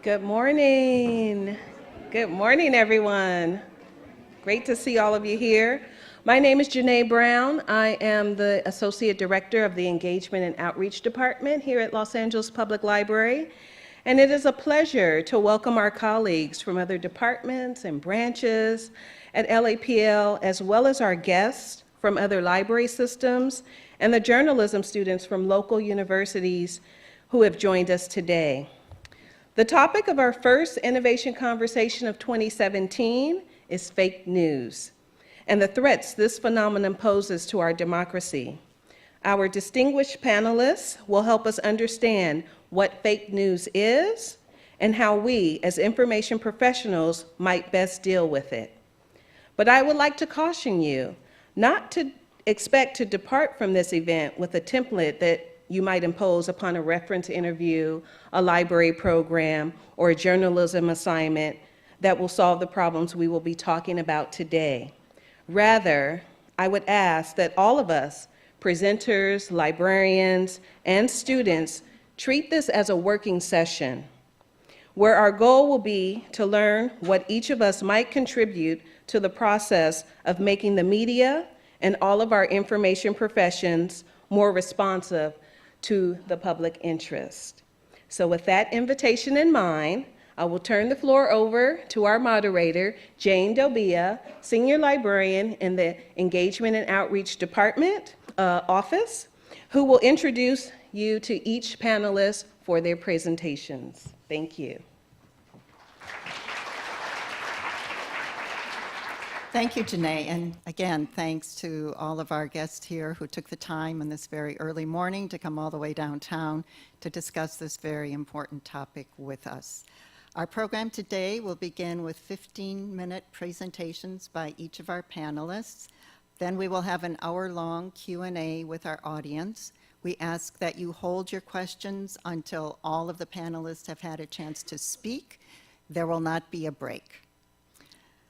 Good morning. Good morning, everyone. Great to see all of you here. My name is Janae Brown. I am the Associate Director of the Engagement and Outreach Department here at Los Angeles Public Library. And it is a pleasure to welcome our colleagues from other departments and branches at LAPL, as well as our guests from other library systems and the journalism students from local universities who have joined us today. The topic of our first innovation conversation of 2017 is fake news and the threats this phenomenon poses to our democracy. Our distinguished panelists will help us understand what fake news is and how we, as information professionals, might best deal with it. But I would like to caution you not to expect to depart from this event with a template that you might impose upon a reference interview, a library program, or a journalism assignment that will solve the problems we will be talking about today. Rather, I would ask that all of us, presenters, librarians, and students, treat this as a working session, where our goal will be to learn what each of us might contribute to the process of making the media and all of our information professions more responsive to the public interest. So with that invitation in mind, I will turn the floor over to our moderator, Jane Dobia, Senior Librarian in the Engagement and Outreach Department office, who will introduce you to each panelist for their presentations. Thank you. Thank you, Janae, and again, thanks to all of our guests here who took the time in this very early morning to come all the way downtown to discuss this very important topic with us. Our program today will begin with 15-minute presentations by each of our panelists. Then we will have an hour-long Q&A with our audience. We ask that you hold your questions until all of the panelists have had a chance to speak. There will not be a break.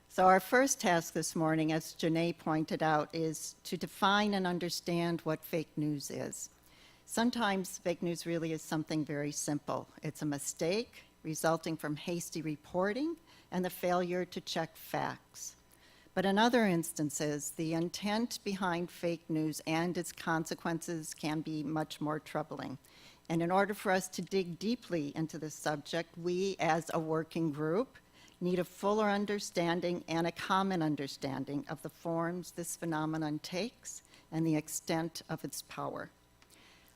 So our first task this morning, as Janae pointed out, is to define and understand what fake news is. Sometimes fake news really is something very simple. It's a mistake resulting from hasty reporting and the failure to check facts. But in other instances, the intent behind fake news and its consequences can be much more troubling. And in order for us to dig deeply into this subject, we as a working group need a fuller understanding and a common understanding of the forms this phenomenon takes and the extent of its power.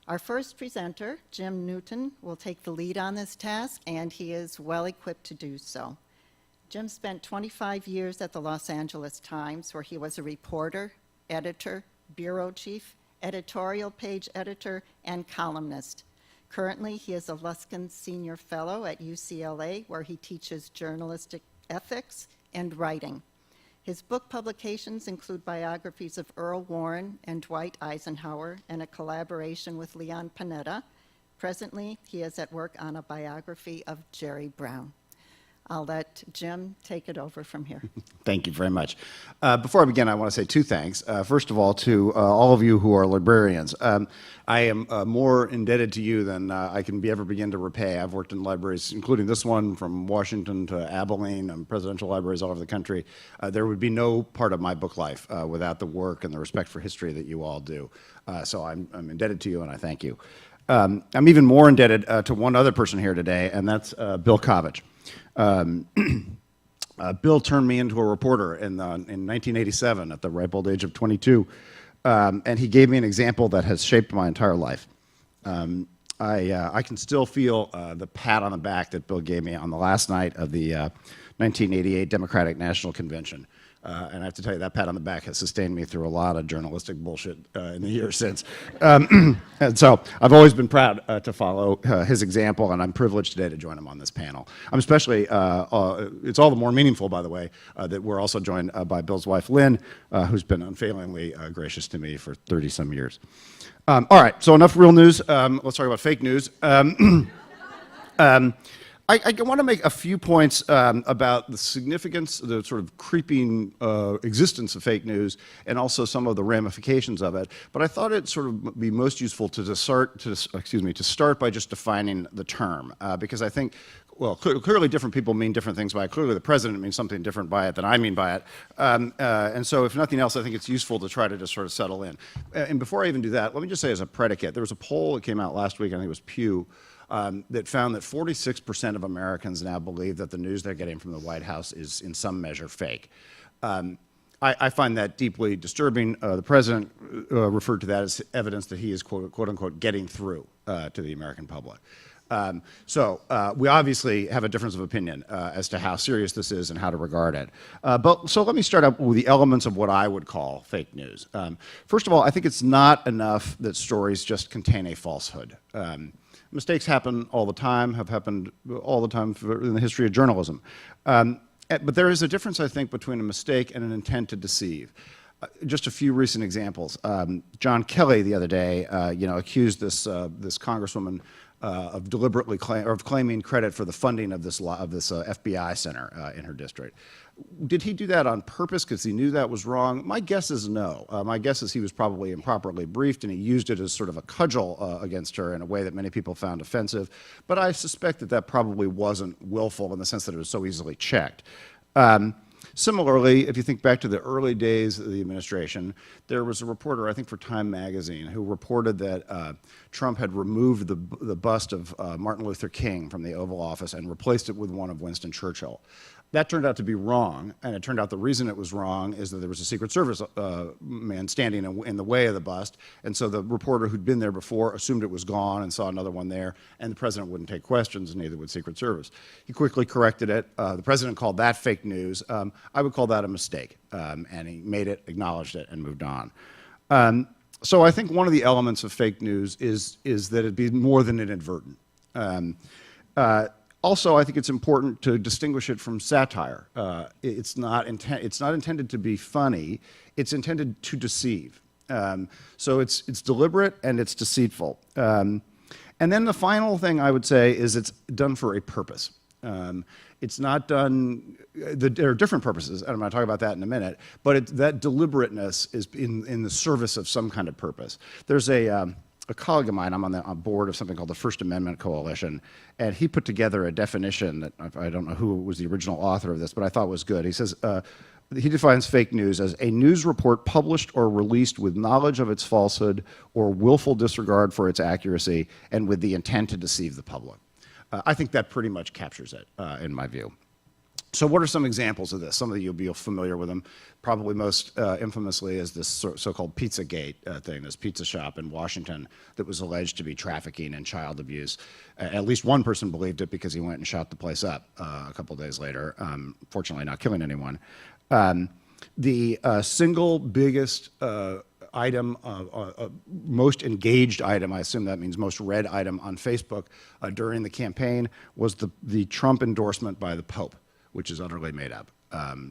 Our first presenter, Jim Newton, will take the lead on this task, and he is well equipped to do so. Jim spent 25 years at the Los Angeles Times, where he was a reporter, editor, bureau chief, editorial page editor, and columnist. Currently, he is a Luskin Senior Fellow at UCLA, where he teaches journalistic ethics and writing. His book publications include biographies of Earl Warren and Dwight Eisenhower and a collaboration with Leon Panetta. Presently, he is at work on a biography of Jerry Brown. I'll let Jim take it over from here. Thank you very much. Before I begin, I want to say two things. First of all, to all of you who are librarians. I am more indebted to you than I can ever begin to repay. I've worked in libraries, including this one, from Washington to Abilene, and presidential libraries all over the country. There would be no part of my book life without the work and the respect for history that you all do. So I'm indebted to you, and I thank you. I'm even more indebted to one other person here today, and that's Bill Kovach. Bill turned me into a reporter in 1987 at the ripe old age of 22, and he gave me an example that has shaped my entire life. I can still feel the pat on the back that Bill gave me on the last night of the 1988 Democratic National Convention. And I have to tell you, that pat on the back has sustained me through a lot of journalistic bullshit in the years since. And so I've always been proud to follow his example, and I'm privileged today to join him on this panel. I'm especially, it's all the more meaningful, by the way, that we're also joined by Bill's wife, Lynn, who's been unfailingly gracious to me for 30-some years. All right, so enough real news. Let's talk about fake news. I want to make a few points about the significance, the sort of creeping existence of fake news, and also some of the ramifications of it. But I thought it'd sort of be most useful to start by just defining the term, because I think well, clearly different people mean different things by it. Clearly the president means something different by it than I mean by it. And so if nothing else, I think it's useful to try to just sort of settle in. And before I even do that, let me just say as a predicate, there was a poll that came out last week, I think it was Pew, that found that 46% of Americans now believe that the news they're getting from the White House is in some measure fake. I find that deeply disturbing. The president referred to that as evidence that he is, quote unquote, getting through to the American public. So we obviously have a difference of opinion as to how serious this is and how to regard it. So let me start up with the elements of what I would call fake news. First of all, I think it's not enough that stories just contain a falsehood. Mistakes happen all the time, have happened all the time in the history of journalism. But there is a difference, I think, between a mistake and an intent to deceive. Just a few recent examples. John Kelly the other day, accused this congresswoman of deliberately claiming credit for the funding of this FBI center in her district. Did he do that on purpose because he knew that was wrong? My guess is no. My guess is he was probably improperly briefed and he used it as sort of a cudgel against her in a way that many people found offensive. But I suspect that that probably wasn't willful in the sense that it was so easily checked. Similarly, if you think back to the early days of the administration, there was a reporter, I think for Time magazine, who reported that Trump had removed the bust of Martin Luther King from the Oval Office and replaced it with one of Winston Churchill. That turned out to be wrong, and it turned out the reason it was wrong is that there was a Secret Service man standing in the way of the bust, and so the reporter who'd been there before assumed it was gone and saw another one there, and the president wouldn't take questions, and neither would Secret Service. He quickly corrected it. The president called that fake news. I would call that a mistake, and he made it, acknowledged it, and moved on. So I think one of the elements of fake news is that it be more than inadvertent. Also, I think it's important to distinguish it from satire. It's not intended to be funny. It's intended to deceive. So it's deliberate and it's deceitful. And then the final thing I would say is it's done for a purpose. It's not done, there are different purposes, and I'm going to talk about that in a minute, but that deliberateness is in the service of some kind of purpose. There's a colleague of mine, I'm on the board of something called the First Amendment Coalition, and he put together a definition that I don't know who was the original author of this, but I thought was good. He says, he defines fake news as a news report published or released with knowledge of its falsehood or willful disregard for its accuracy and with the intent to deceive the public. I think that pretty much captures it, in my view. So what are some examples of this? Some of you will be familiar with them. Probably most infamously is this so-called Pizzagate thing, this pizza shop in Washington that was alleged to be trafficking and child abuse. At least one person believed it because he went and shot the place up a couple days later, fortunately not killing anyone. The single biggest item, most engaged item, I assume that means most read item on Facebook during the campaign was the Trump endorsement by the Pope, which is utterly made up.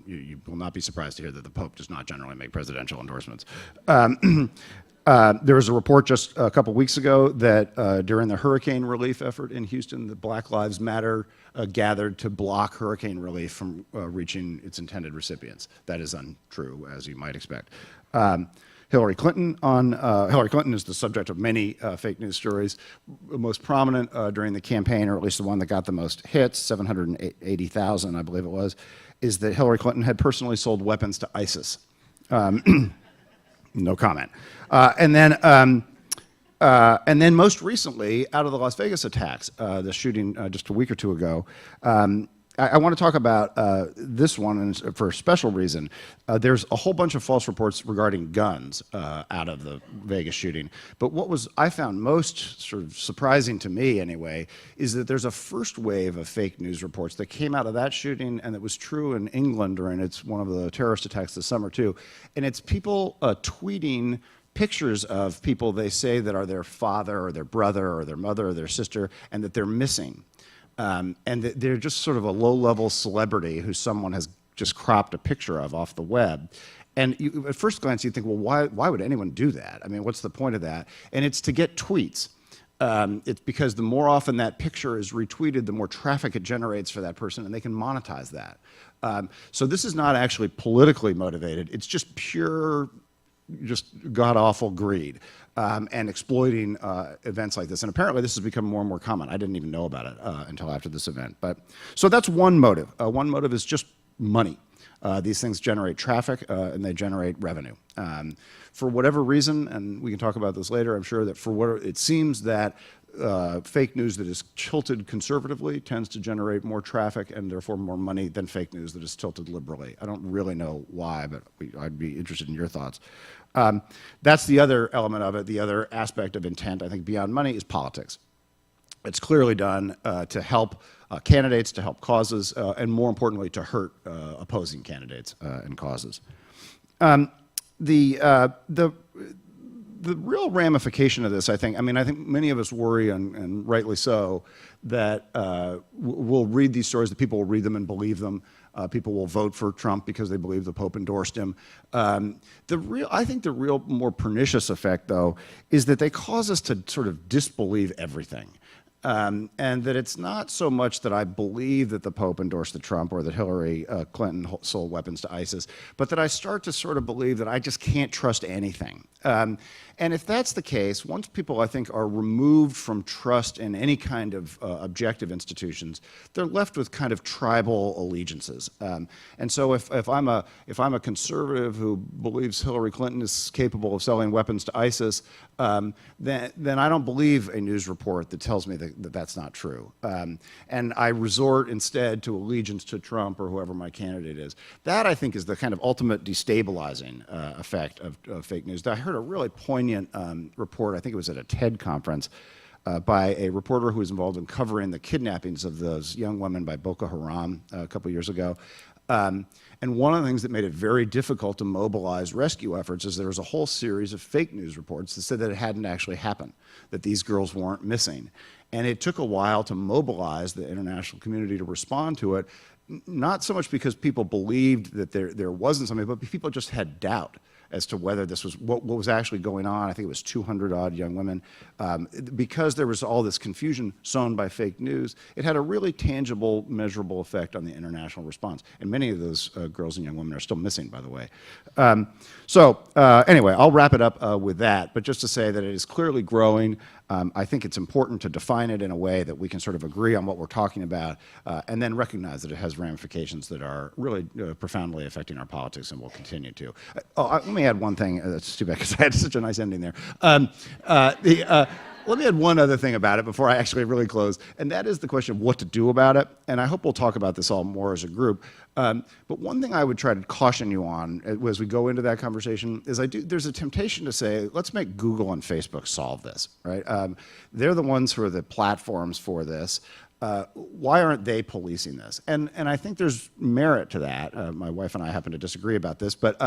You will not be surprised to hear that the Pope does not generally make presidential endorsements. There was a report just a couple weeks ago that during the hurricane relief effort in Houston, the Black Lives Matter gathered to block hurricane relief from reaching its intended recipients. That is untrue, as you might expect. Hillary Clinton is the subject of many fake news stories. Most prominent during the campaign, or at least the one that got the most hits, 780,000, I believe it was, is that Hillary Clinton had personally sold weapons to ISIS. No comment. And then most recently, out of the Las Vegas attacks, the shooting just a week or two ago, I want to talk about this one for a special reason. There's a whole bunch of false reports regarding guns out of the Vegas shooting. But what I found most sort of surprising to me anyway, is that there's a first wave of fake news reports that came out of that shooting, and that was true in England during one of the terrorist attacks this summer too. And it's people tweeting pictures of people they say that are their father or their brother or their mother or their sister, and that they're missing. And they're just sort of a low-level celebrity who someone has just cropped a picture of off the web. And at first glance, you think, well, why would anyone do that? I mean, what's the point of that? And it's to get tweets. It's because the more often that picture is retweeted, the more traffic it generates for that person, and they can monetize that. So this is not actually politically motivated. It's just pure just god-awful greed and exploiting events like this. And apparently this has become more and more common. I didn't even know about it until after this event. So that's one motive. One motive is just money. These things generate traffic and they generate revenue. For whatever reason, and we can talk about this later, I'm sure that for what it seems that fake news that is tilted conservatively tends to generate more traffic and therefore more money than fake news that is tilted liberally. I don't really know why, but I'd be interested in your thoughts. That's the other element of it. The other aspect of intent, I think, beyond money is politics. It's clearly done to help candidates, to help causes, and more importantly, to hurt opposing candidates and causes. The real ramification of this, I think many of us worry, and rightly so, that we'll read these stories, that people will read them and believe them. People will vote for Trump because they believe the Pope endorsed him. I think the real more pernicious effect, though, is that they cause us to sort of disbelieve everything. And that it's not so much that I believe that the Pope endorsed the Trump or that Hillary Clinton sold weapons to ISIS, but that I start to sort of believe that I just can't trust anything. And if that's the case, once people, I think, are removed from trust in any kind of objective institutions, they're left with kind of tribal allegiances. And so if I'm a conservative who believes Hillary Clinton is capable of selling weapons to ISIS, then I don't believe a news report that tells me that that's not true. And I resort instead to allegiance to Trump or whoever my candidate is. That, I think, is the kind of ultimate destabilizing effect of fake news. I heard a really poignant report, I think it was at a TED conference, by a reporter who was involved in covering the kidnappings of those young women by Boko Haram a couple years ago. And one of the things that made it very difficult to mobilize rescue efforts is there was a whole series of fake news reports that said that it hadn't actually happened, that these girls weren't missing. And it took a while to mobilize the international community to respond to it, not so much because people believed that there wasn't something, but people just had doubt as to whether this was what was actually going on. I think it was 200-odd young women. Because there was all this confusion sown by fake news, it had a really tangible, measurable effect on the international response. And many of those girls and young women are still missing, by the way. Anyway, I'll wrap it up with that, but just to say that it is clearly growing. I think it's important to define it in a way that we can sort of agree on what we're talking about, and then recognize that it has ramifications that are really profoundly affecting our politics and will continue to. Let me add one thing. That's too bad because I had such a nice ending there. Let me add one other thing about it before I actually really close, and that is the question of what to do about it. And I hope we'll talk about this all more as a group. But one thing I would try to caution you on as we go into that conversation is there's a temptation to say, let's make Google and Facebook solve this, right? They're the ones who are the platforms for this. Why aren't they policing this? And I think there's merit to that. My wife and I happen to disagree about this, but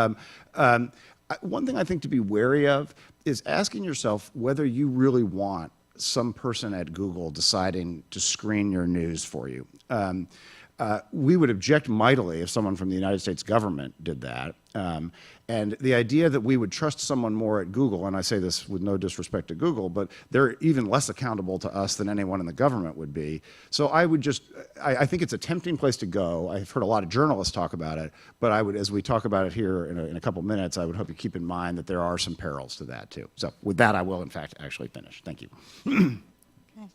one thing I think to be wary of is asking yourself whether you really want some person at Google deciding to screen your news for you. We would object mightily if someone from the United States government did that. And the idea that we would trust someone more at Google, and I say this with no disrespect to Google, but they're even less accountable to us than anyone in the government would be. So I think it's a tempting place to go. I've heard a lot of journalists talk about it, but as we talk about it here in a couple minutes, I would hope you keep in mind that there are some perils to that too. So with that, I will in fact actually finish. Thank you. Okay.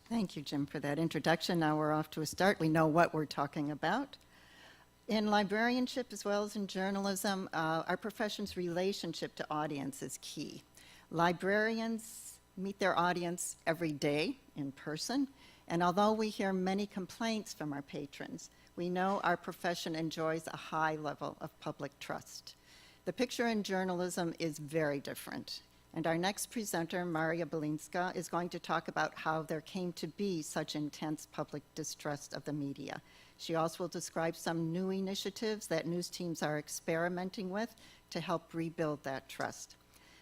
Thank you, Jim, for that introduction. Now we're off to a start. We know what we're talking about. In librarianship as well as in journalism, our profession's relationship to audience is key. Librarians meet their audience every day in person, and although we hear many complaints from our patrons, we know our profession enjoys a high level of public trust. The picture in journalism is very different, and our next presenter, Maria Belinska, is going to talk about how there came to be such intense public distrust of the media. She also will describe some new initiatives that news teams are experimenting with to help rebuild that trust.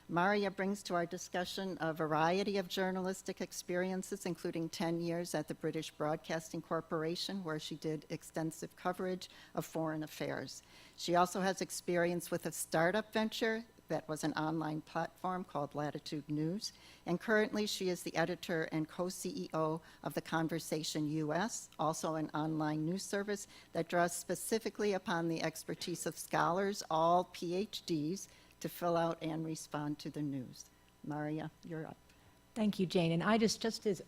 Maria brings to our discussion a variety of journalistic experiences, including 10 years at the British Broadcasting Corporation, where she did extensive coverage of foreign affairs. She also has experience with a startup venture that was an online platform called Latitude News, and currently she is the editor and co-CEO of The Conversation US, also an online news service that draws specifically upon the expertise of scholars, all PhDs, to fill out and respond to the news. Maria, you're up. Thank you, Jane. And I just as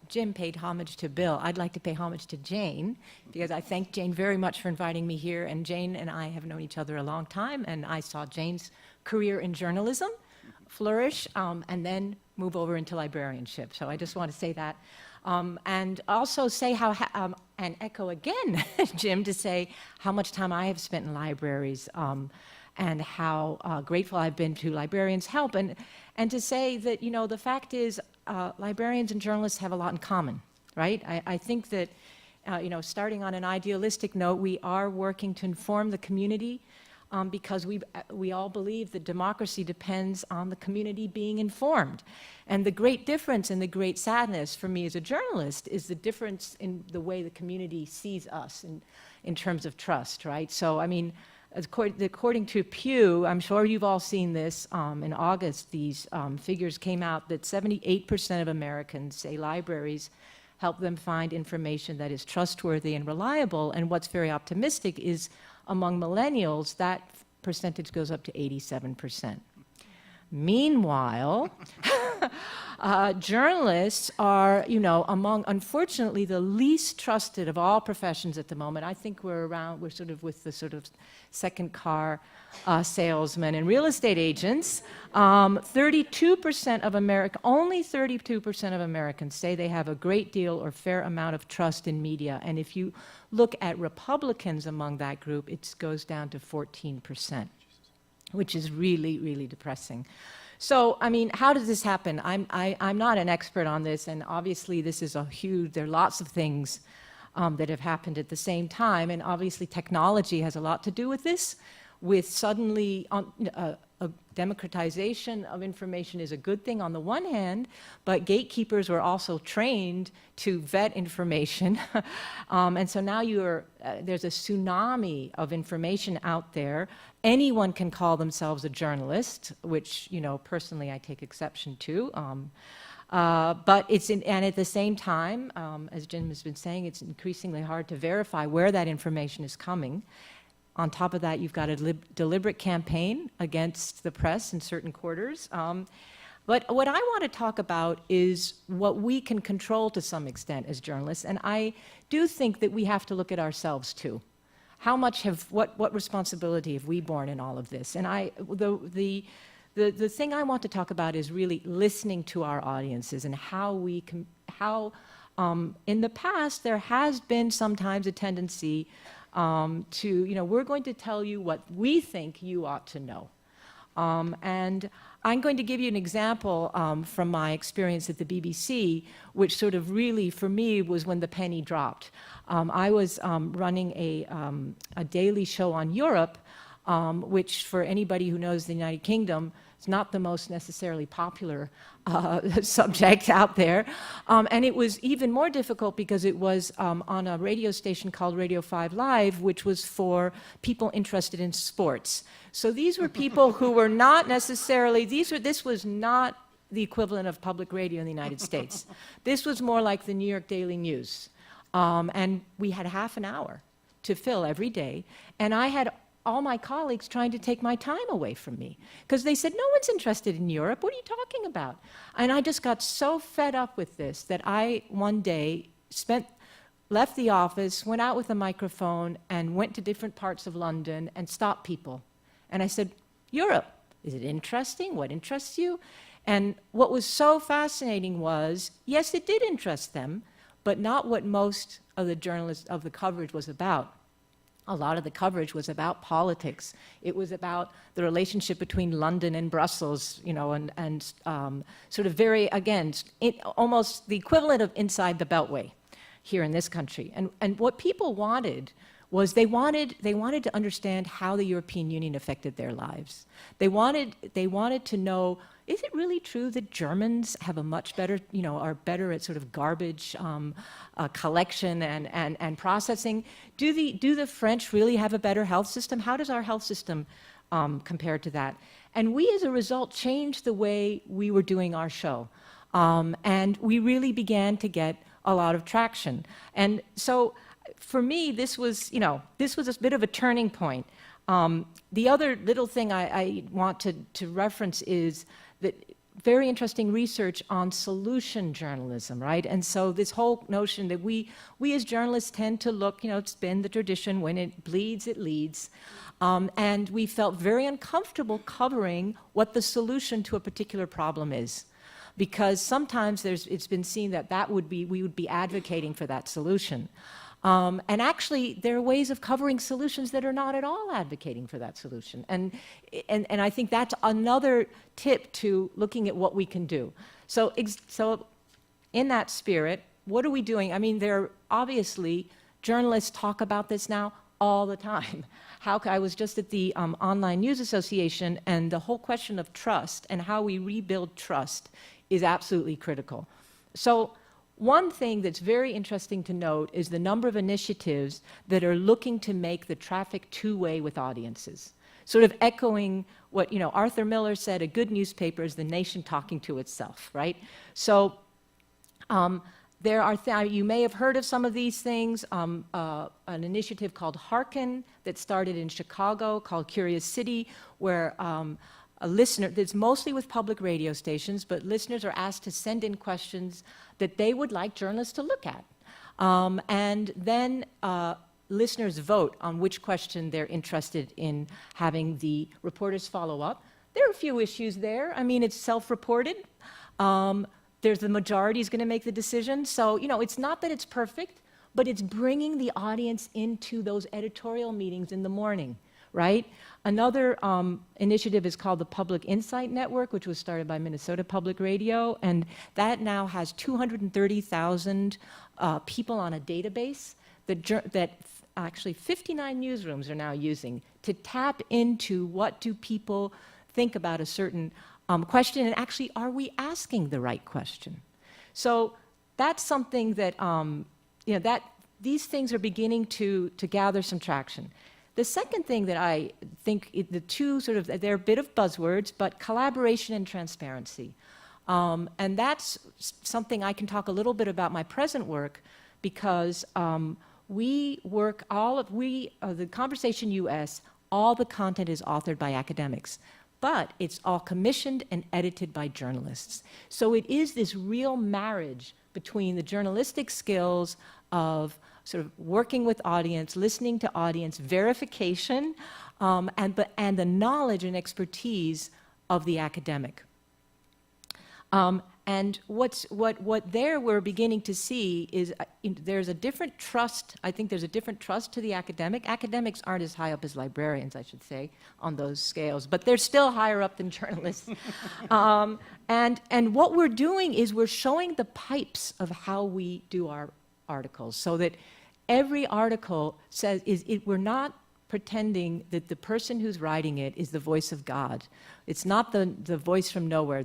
Jim paid homage to Bill, I'd like to pay homage to Jane, because I thank Jane very much for inviting me here. And Jane and I have known each other a long time, and I saw Jane's career in journalism flourish, and then move over into librarianship. So I just want to say that. And also say how, and echo again, Jim, to say how much time I have spent in libraries, and how grateful I've been to librarians' help. And to say that, you know, the fact is, librarians and journalists have a lot in common, right? I think that, you know, starting on an idealistic note, we are working to inform the community, because we all believe that democracy depends on the community being informed. And the great difference and the great sadness for me as a journalist is the difference in the way the community sees us in terms of trust, right? So, I mean, according to Pew, I'm sure you've all seen this, in August, these figures came out that 78% of Americans say libraries help them find information that is trustworthy and reliable. And what's very optimistic is among millennials, that percentage goes up to 87%. Meanwhile, journalists are, you know, among, unfortunately, the least trusted of all professions at the moment. I think we're sort of with the sort of second car salesmen and real estate agents. 32% of only 32% of Americans say they have a great deal or fair amount of trust in media. And if you look at Republicans among that group, it goes down to 14%, which is really, really depressing. So, I mean, how does this happen? I'm not an expert on this, and obviously this is there are lots of things that have happened at the same time, and obviously technology has a lot to do with this. With suddenly, a democratization of information is a good thing on the one hand, but gatekeepers were also trained to vet information. And so now there's a tsunami of information out there. Anyone can call themselves a journalist, which, you know, personally I take exception to. But and at the same time, as Jim has been saying, it's increasingly hard to verify where that information is coming. On top of that, you've got a deliberate campaign against the press in certain quarters. But what I want to talk about is what we can control to some extent as journalists. And I do think that we have to look at ourselves too. How much what responsibility have we borne in all of this? And the thing I want to talk about is really listening to our audiences and how in the past there has been sometimes a tendency to, you know, we're going to tell you what we think you ought to know. And I'm going to give you an example from my experience at the BBC, which sort of really, for me, was when the penny dropped. I was running a daily show on Europe, which for anybody who knows the United Kingdom, it's not the most necessarily popular subject out there. And it was even more difficult because it was on a radio station called Radio 5 Live, which was for people interested in sports. So these were people who were not necessarily, this was not the equivalent of public radio in the United States. This was more like the New York Daily News. And we had half an hour to fill every day. And I had all my colleagues trying to take my time away from me because they said, no one's interested in Europe. What are you talking about? And I just got so fed up with this that I one day left the office, went out with a microphone and went to different parts of London and stopped people. And I said, Europe, is it interesting? What interests you? And what was so fascinating was, yes, it did interest them, but not what most of the journalists of the coverage was about. A lot of the coverage was about politics. It was about the relationship between London and Brussels, you know, and sort of very, again, almost the equivalent of inside the Beltway here in this country. And what people wanted was they wanted to understand how the European Union affected their lives. They wanted to know, is it really true that Germans have a much better, you know, are better at sort of garbage collection and processing? Do the French really have a better health system? How does our health system compare to that? And we, as a result, changed the way we were doing our show. And we really began to get a lot of traction. And so for me, this was a bit of a turning point. The other little thing I want to reference is that very interesting research on solution journalism, right? And so this whole notion that we as journalists tend to look, it's been the tradition, when it bleeds, it leads. And we felt very uncomfortable covering what the solution to a particular problem is. Because sometimes it's been seen that we would be advocating for that solution. And actually, there are ways of covering solutions that are not at all advocating for that solution. And I think that's another tip to looking at what we can do. So in that spirit, what are we doing? I mean, obviously, journalists talk about this now all the time. I was just at the Online News Association, and the whole question of trust and how we rebuild trust is absolutely critical. So one thing that's very interesting to note is the number of initiatives that are looking to make the traffic two-way with audiences, sort of echoing what Arthur Miller said, a good newspaper is the nation talking to itself, right? So there are, you may have heard of some of these things, an initiative called Hearken that started in Chicago called Curious City, where a listener, that's mostly with public radio stations, but listeners are asked to send in questions that they would like journalists to look at. And then listeners vote on which question they're interested in having the reporters follow up. There are a few issues there. I mean, it's self-reported. There's the majority is going to make the decision. So, it's not that it's perfect, but it's bringing the audience into those editorial meetings in the morning, right? Another initiative is called the Public Insight Network, which was started by Minnesota Public Radio, and that now has 230,000 people on a database that actually 59 newsrooms are now using to tap into what do people think about a certain question, and actually, are we asking the right question? So that's something that, that these things are beginning to gather some traction. The second thing that I think, the two sort of, they're a bit of buzzwords, but collaboration and transparency. And that's something I can talk a little bit about my present work, because we work, the Conversation US, all the content is authored by academics, but it's all commissioned and edited by journalists. So it is this real marriage between the journalistic skills of sort of working with audience, listening to audience, verification, and the knowledge and expertise of the academic. And what we're beginning to see is there's a different trust. I think there's a different trust to the academic. Academics aren't as high up as librarians, I should say, on those scales, but they're still higher up than journalists. And what we're doing is we're showing the pipes of how we do our articles, so that every article says we're not pretending that the person who's writing it is the voice of God. It's not the voice from nowhere.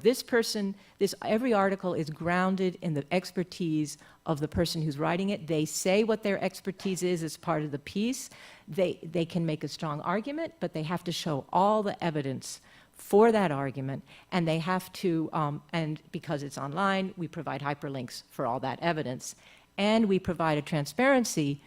Every article is grounded in the expertise of the person who's writing it. They say what their expertise is as part of the piece. They can make a strong argument, but they have to show all the evidence for that argument, and they have to, and because it's online, we provide hyperlinks for all that evidence. And we provide a transparency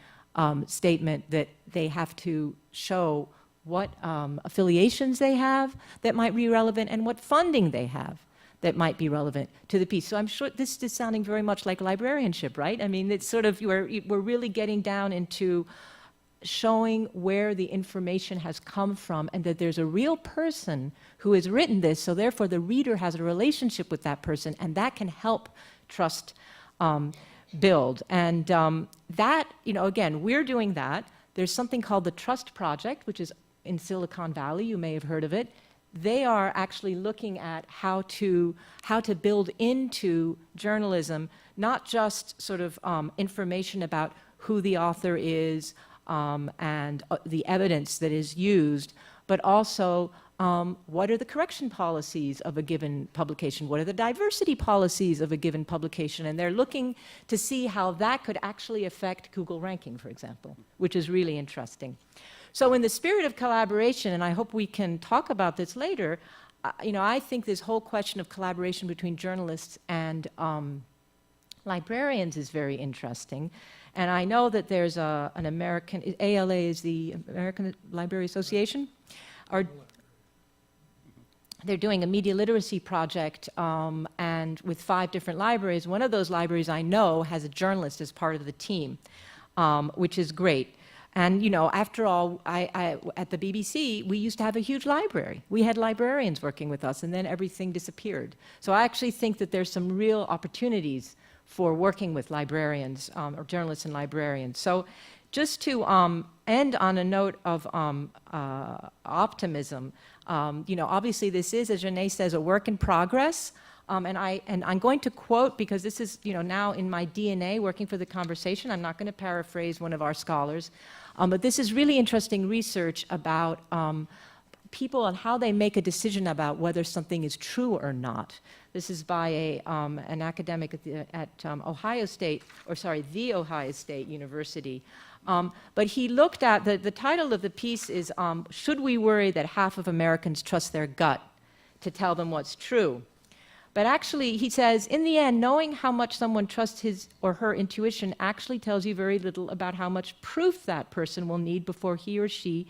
statement that they have to show what affiliations they have that might be relevant and what funding they have that might be relevant to the piece. So I'm sure this is sounding very much like librarianship, right? I mean, it's sort of, we're really getting down into showing where the information has come from, and that there's a real person who has written this, so therefore the reader has a relationship with that person, and that can help trust build. And that, again, we're doing that. There's something called the Trust Project, which is in Silicon Valley. You may have heard of it. They are actually looking at how to build into journalism, not just sort of information about who the author is and the evidence that is used, but also what are the correction policies of a given publication? What are the diversity policies of a given publication? And they're looking to see how that could actually affect Google ranking, for example, which is really interesting. So in the spirit of collaboration, and I hope we can talk about this later, I think this whole question of collaboration between journalists and librarians is very interesting. And I know that there's an American, ALA is the American Library Association, they're doing a media literacy project, and with 5 different libraries. One of those libraries I know has a journalist as part of the team, which is great. And you know, after all, at the BBC, we used to have a huge library. We had librarians working with us, and then everything disappeared. So I actually think that there's some real opportunities for working with librarians, or journalists and librarians. So just to end on a note of optimism, you know, obviously this is, as Janae says, a work in progress. And I'm going to quote, because this is, you know, now in my DNA, working for The Conversation. I'm not going to paraphrase one of our scholars, but this is really interesting research about people and how they make a decision about whether something is true or not. This is by an academic at Ohio State, or sorry, The Ohio State University. But he looked at, the title of the piece is, Should We Worry That Half of Americans Trust Their Gut to Tell Them What's True? But actually, he says, in the end, knowing how much someone trusts his or her intuition actually tells you very little about how much proof that person will need before he or she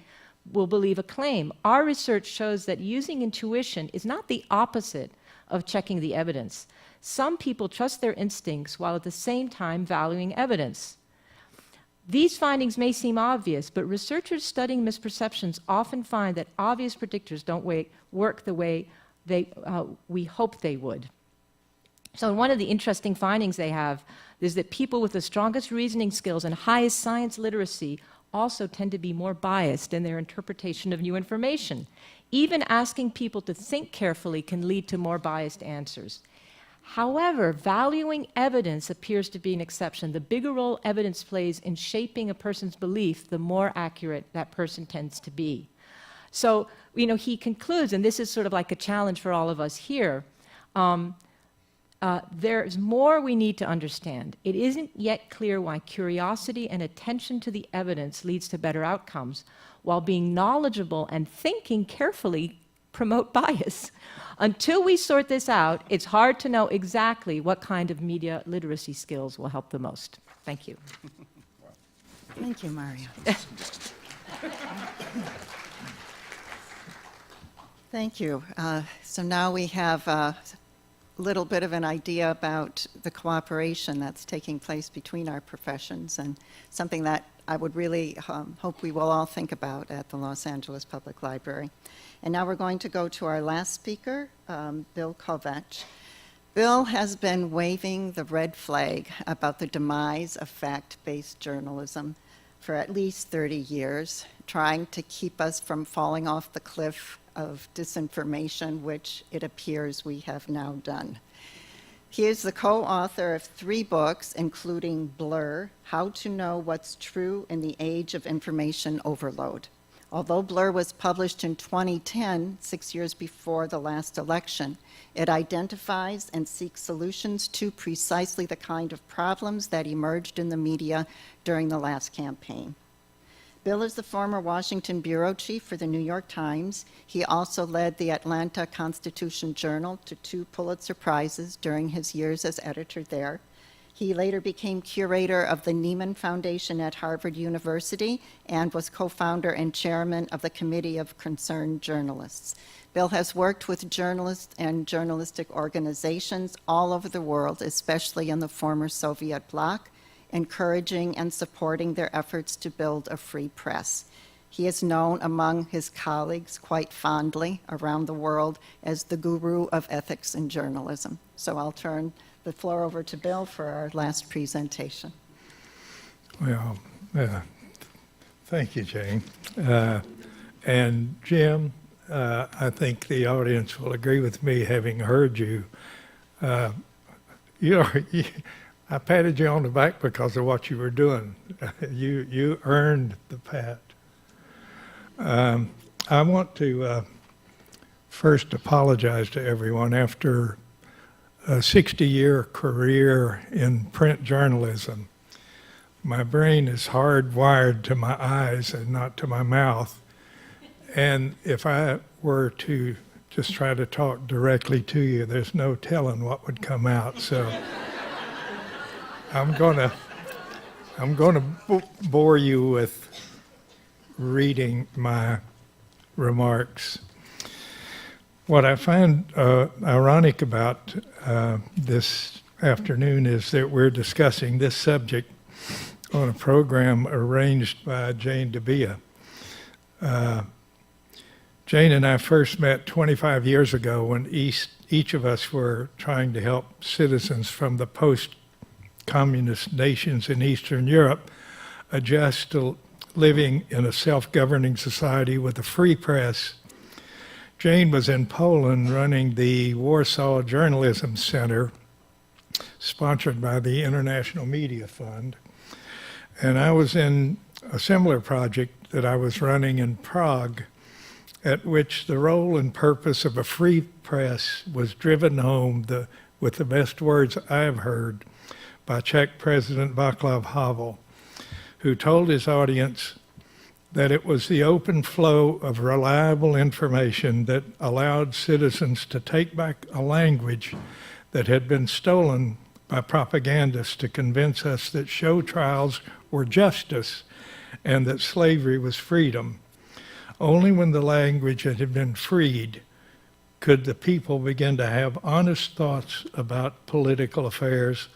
will believe a claim. Our research shows that using intuition is not the opposite of checking the evidence. Some people trust their instincts while at the same time valuing evidence. These findings may seem obvious, but researchers studying misperceptions often find that obvious predictors don't work the way we hope they would. So one of the interesting findings they have is that people with the strongest reasoning skills and highest science literacy also tend to be more biased in their interpretation of new information. Even asking people to think carefully can lead to more biased answers. However, valuing evidence appears to be an exception. The bigger role evidence plays in shaping a person's belief, the more accurate that person tends to be. So, you know, he concludes, and this is sort of like a challenge for all of us here, there's more we need to understand. It isn't yet clear why curiosity and attention to the evidence leads to better outcomes, while being knowledgeable and thinking carefully promote bias. Until we sort this out, it's hard to know exactly what kind of media literacy skills will help the most. Thank you. Thank you, Mario. Thank you. So now we have a little bit of an idea about the cooperation that's taking place between our professions, and something that I would really hope we will all think about at the Los Angeles Public Library. And now we're going to go to our last speaker, Bill Kovach. Bill has been waving the red flag about the demise of fact-based journalism for at least 30 years, trying to keep us from falling off the cliff of disinformation, which it appears we have now done. He is the co-author of 3 books, including Blur, How to Know What's True in the Age of Information Overload. Although Blur was published in 2010, 6 years before the last election, it identifies and seeks solutions to precisely the kind of problems that emerged in the media during the last campaign. Bill is the former Washington bureau chief for the New York Times. He also led the Atlanta Constitution Journal to 2 Pulitzer Prizes during his years as editor there. He later became curator of the Nieman Foundation at Harvard University and was co-founder and chairman of the Committee of Concerned Journalists. Bill has worked with journalists and journalistic organizations all over the world, especially in the former Soviet bloc, encouraging and supporting their efforts to build a free press. He is known among his colleagues quite fondly around the world as the guru of ethics in journalism. So I'll turn the floor over to Bill for our last presentation. Well, thank you, Jane. And Jim, I think the audience will agree with me, having heard you. I patted you on the back because of what you were doing. You earned the pat. I want to first apologize to everyone. After a 60-year career in print journalism, my brain is hardwired to my eyes and not to my mouth. And if I were to just try to talk directly to you, there's no telling what would come out. So I'm gonna bore you with reading my remarks. What I find ironic about this afternoon is that we're discussing this subject on a program arranged by Jane DeBia. Jane and I first met 25 years ago when each of us were trying to help citizens from the post-communist nations in Eastern Europe adjust to living in a self-governing society with a free press. Jane was in Poland running the Warsaw Journalism Center, sponsored by the International Media Fund. And I was in a similar project that I was running in Prague, at which the role and purpose of a free press was driven home with the best words I have heard by Czech President Václav Havel, who told his audience that it was the open flow of reliable information that allowed citizens to take back a language that had been stolen by propagandists to convince us that show trials were justice and that slavery was freedom. Only when the language had been freed could the people begin to have honest thoughts about political affairs,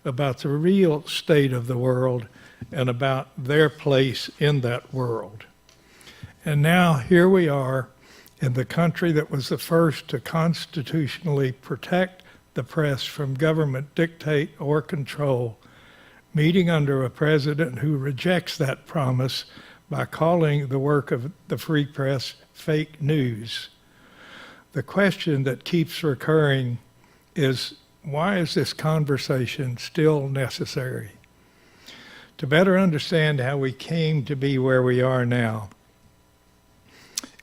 about the real state of the world, and about their place in that world. And now here we are in the country that was the first to constitutionally protect the press from government dictate or control, meeting under a president who rejects that promise by calling the work of the free press fake news. The question that keeps recurring is, why is this conversation still necessary? To better understand how we came to be where we are now,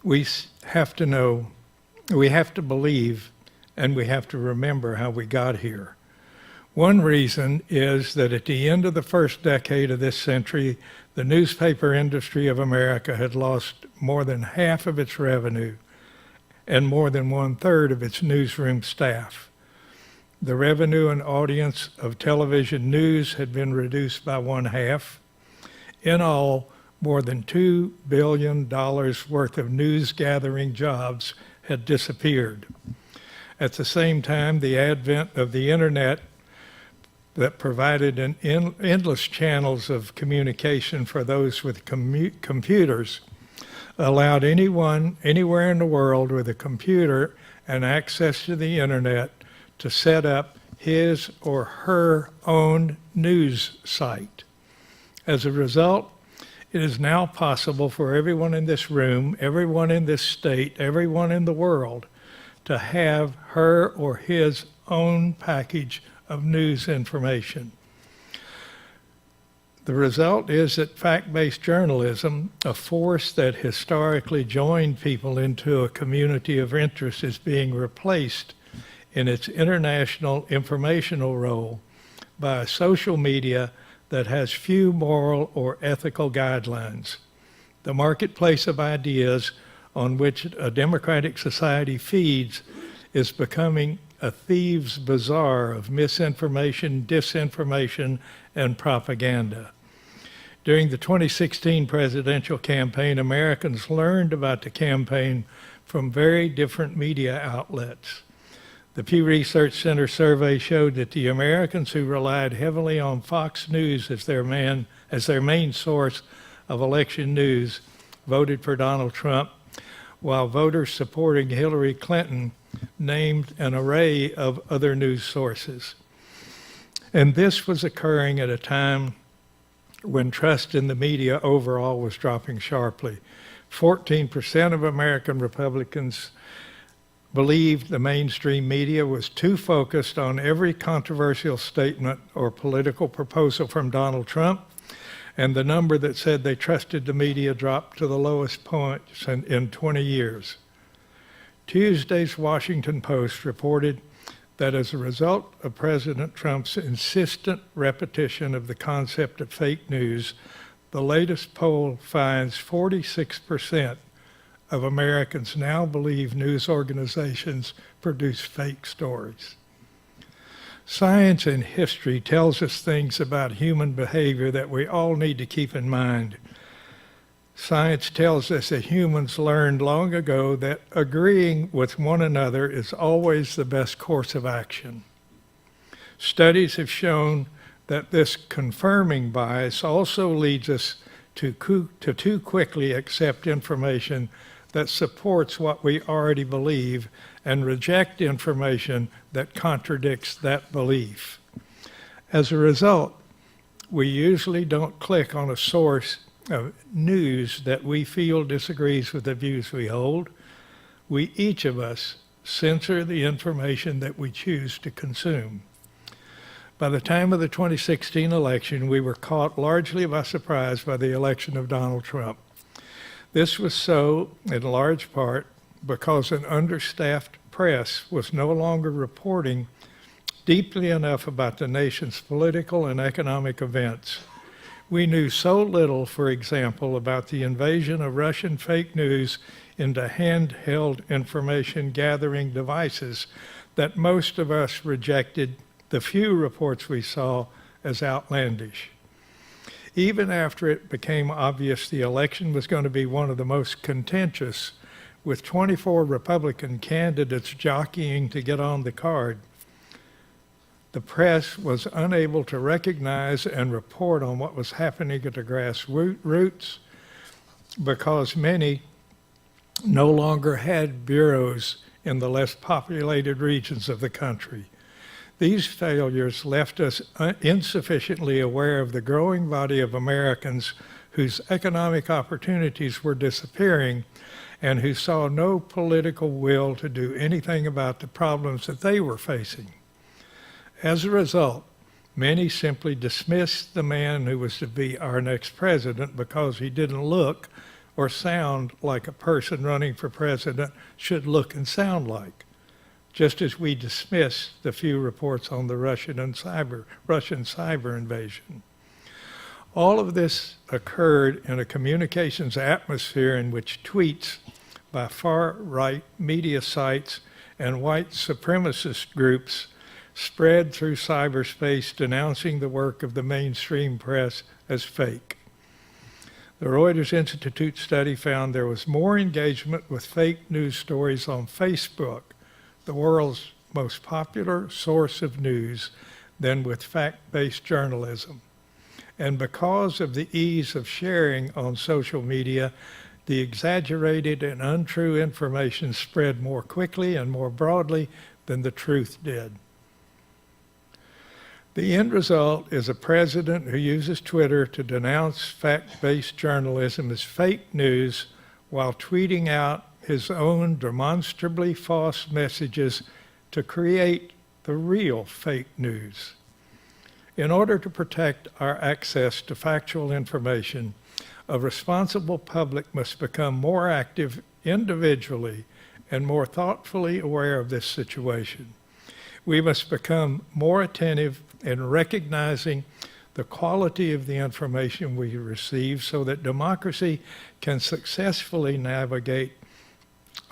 we have to believe, and we have to remember how we got here. One reason is that at the end of the first decade of this century, the newspaper industry of America had lost more than half of its revenue and more than 1/3 of its newsroom staff. The revenue and audience of television news had been reduced by 1/2. In all, more than $2 billion worth of news gathering jobs had disappeared. At the same time, the advent of the internet that provided endless channels of communication for those with computers allowed anyone, anywhere in the world with a computer and access to the internet to set up his or her own news site. As a result, it is now possible for everyone in this room, everyone in this state, everyone in the world to have her or his own package of news information. The result is that fact-based journalism, a force that historically joined people into a community of interest, is being replaced in its international informational role by a social media that has few moral or ethical guidelines. The marketplace of ideas on which a democratic society feeds is becoming a thieves' bazaar of misinformation, disinformation, and propaganda. During the 2016 presidential campaign, Americans learned about the campaign from very different media outlets. The Pew Research Center survey showed that the Americans who relied heavily on Fox News as their main source of election news voted for Donald Trump, while voters supporting Hillary Clinton named an array of other news sources. And this was occurring at a time when trust in the media overall was dropping sharply. 14% of American Republicans believed the mainstream media was too focused on every controversial statement or political proposal from Donald Trump, and the number that said they trusted the media dropped to the lowest points in 20 years. Tuesday's Washington Post reported that as a result of President Trump's insistent repetition of the concept of fake news, the latest poll finds 46% of Americans now believe news organizations produce fake stories. Science and history tells us things about human behavior that we all need to keep in mind. Science tells us that humans learned long ago that agreeing with one another is always the best course of action. Studies have shown that this confirming bias also leads us to too quickly accept information that supports what we already believe and reject information that contradicts that belief. As a result, we usually don't click on a source of news that we feel disagrees with the views we hold. We, each of us, censor the information that we choose to consume. By the time of the 2016 election, we were caught largely by surprise by the election of Donald Trump. This was so, in large part, because an understaffed press was no longer reporting deeply enough about the nation's political and economic events. We knew so little, for example, about the invasion of Russian fake news into handheld information gathering devices that most of us rejected the few reports we saw as outlandish. Even after it became obvious the election was going to be one of the most contentious, with 24 Republican candidates jockeying to get on the card, the press was unable to recognize and report on what was happening at the grassroots because many no longer had bureaus in the less populated regions of the country. These failures left us insufficiently aware of the growing body of Americans whose economic opportunities were disappearing and who saw no political will to do anything about the problems that they were facing. As a result, many simply dismissed the man who was to be our next president because he didn't look or sound like a person running for president should look and sound like, just as we dismiss the few reports on the Russian cyber invasion. All of this occurred in a communications atmosphere in which tweets by far-right media sites and white supremacist groups spread through cyberspace denouncing the work of the mainstream press as fake. The Reuters Institute study found there was more engagement with fake news stories on Facebook, the world's most popular source of news, than with fact-based journalism. And because of the ease of sharing on social media, the exaggerated and untrue information spread more quickly and more broadly than the truth did. The end result is a president who uses Twitter to denounce fact-based journalism as fake news while tweeting out his own demonstrably false messages to create the real fake news. In order to protect our access to factual information, a responsible public must become more active individually and more thoughtfully aware of this situation. We must become more attentive in recognizing the quality of the information we receive so that democracy can successfully navigate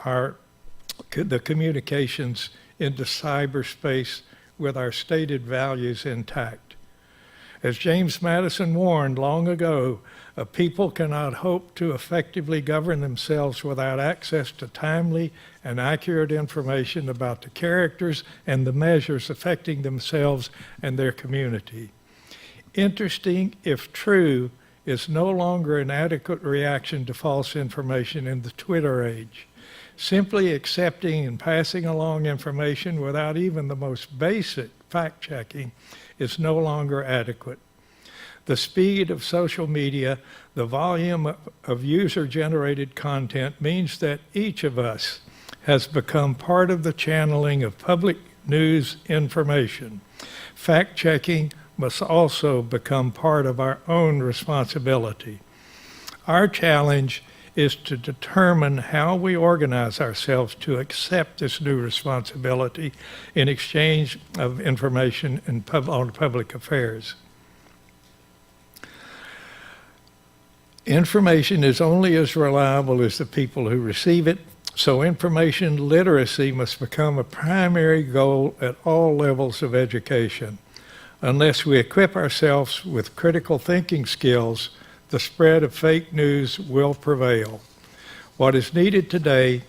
the communications into cyberspace with our stated values intact. As James Madison warned long ago, a people cannot hope to effectively govern themselves without access to timely and accurate information about the characters and the measures affecting themselves and their community. Interesting, if true, is no longer an adequate reaction to false information in the Twitter age. Simply accepting and passing along information without even the most basic fact-checking is no longer adequate. The speed of social media, the volume of user-generated content means that each of us has become part of the channeling of public news information. Fact-checking must also become part of our own responsibility. Our challenge is to determine how we organize ourselves to accept this new responsibility in exchange of information on public affairs. Information is only as reliable as the people who receive it, So information literacy must become a primary goal at all levels of education. Unless we equip ourselves with critical thinking skills, the spread of fake news will prevail. What is needed today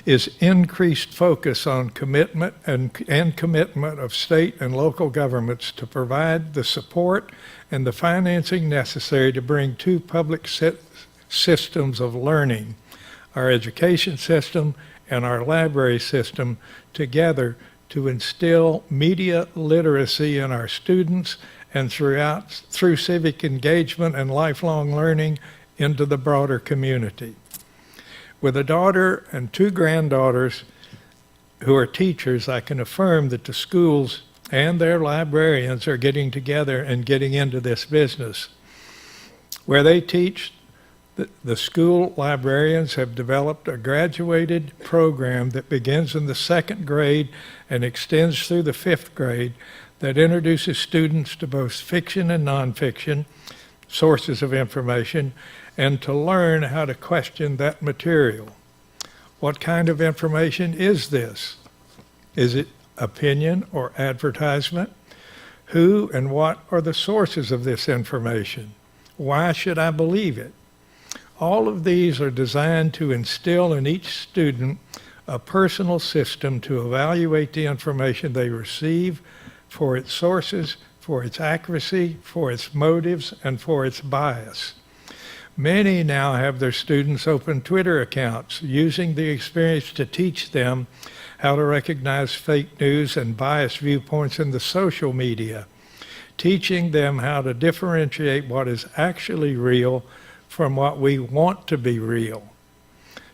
is increased focus on commitment and commitment of state and local governments to provide the support and the financing necessary to bring two public systems of learning, our education system and our library system, together to instill media literacy in our students and through civic engagement and lifelong learning into the broader community. With a daughter and two granddaughters who are teachers, I can affirm that the schools and their librarians are getting together and getting into this business. Where they teach, the school librarians have developed a graduated program that begins in the 2nd grade and extends through the 5th grade that introduces students to both fiction and nonfiction sources of information and to learn how to question that material. What kind of information is this? Is it opinion or advertisement? Who and what are the sources of this information? Why should I believe it? All of these are designed to instill in each student a personal system to evaluate the information they receive for its sources, for its accuracy, for its motives, and for its bias. Many now have their students open Twitter accounts, using the experience to teach them how to recognize fake news and biased viewpoints in the social media, teaching them how to differentiate what is actually real from what we want to be real,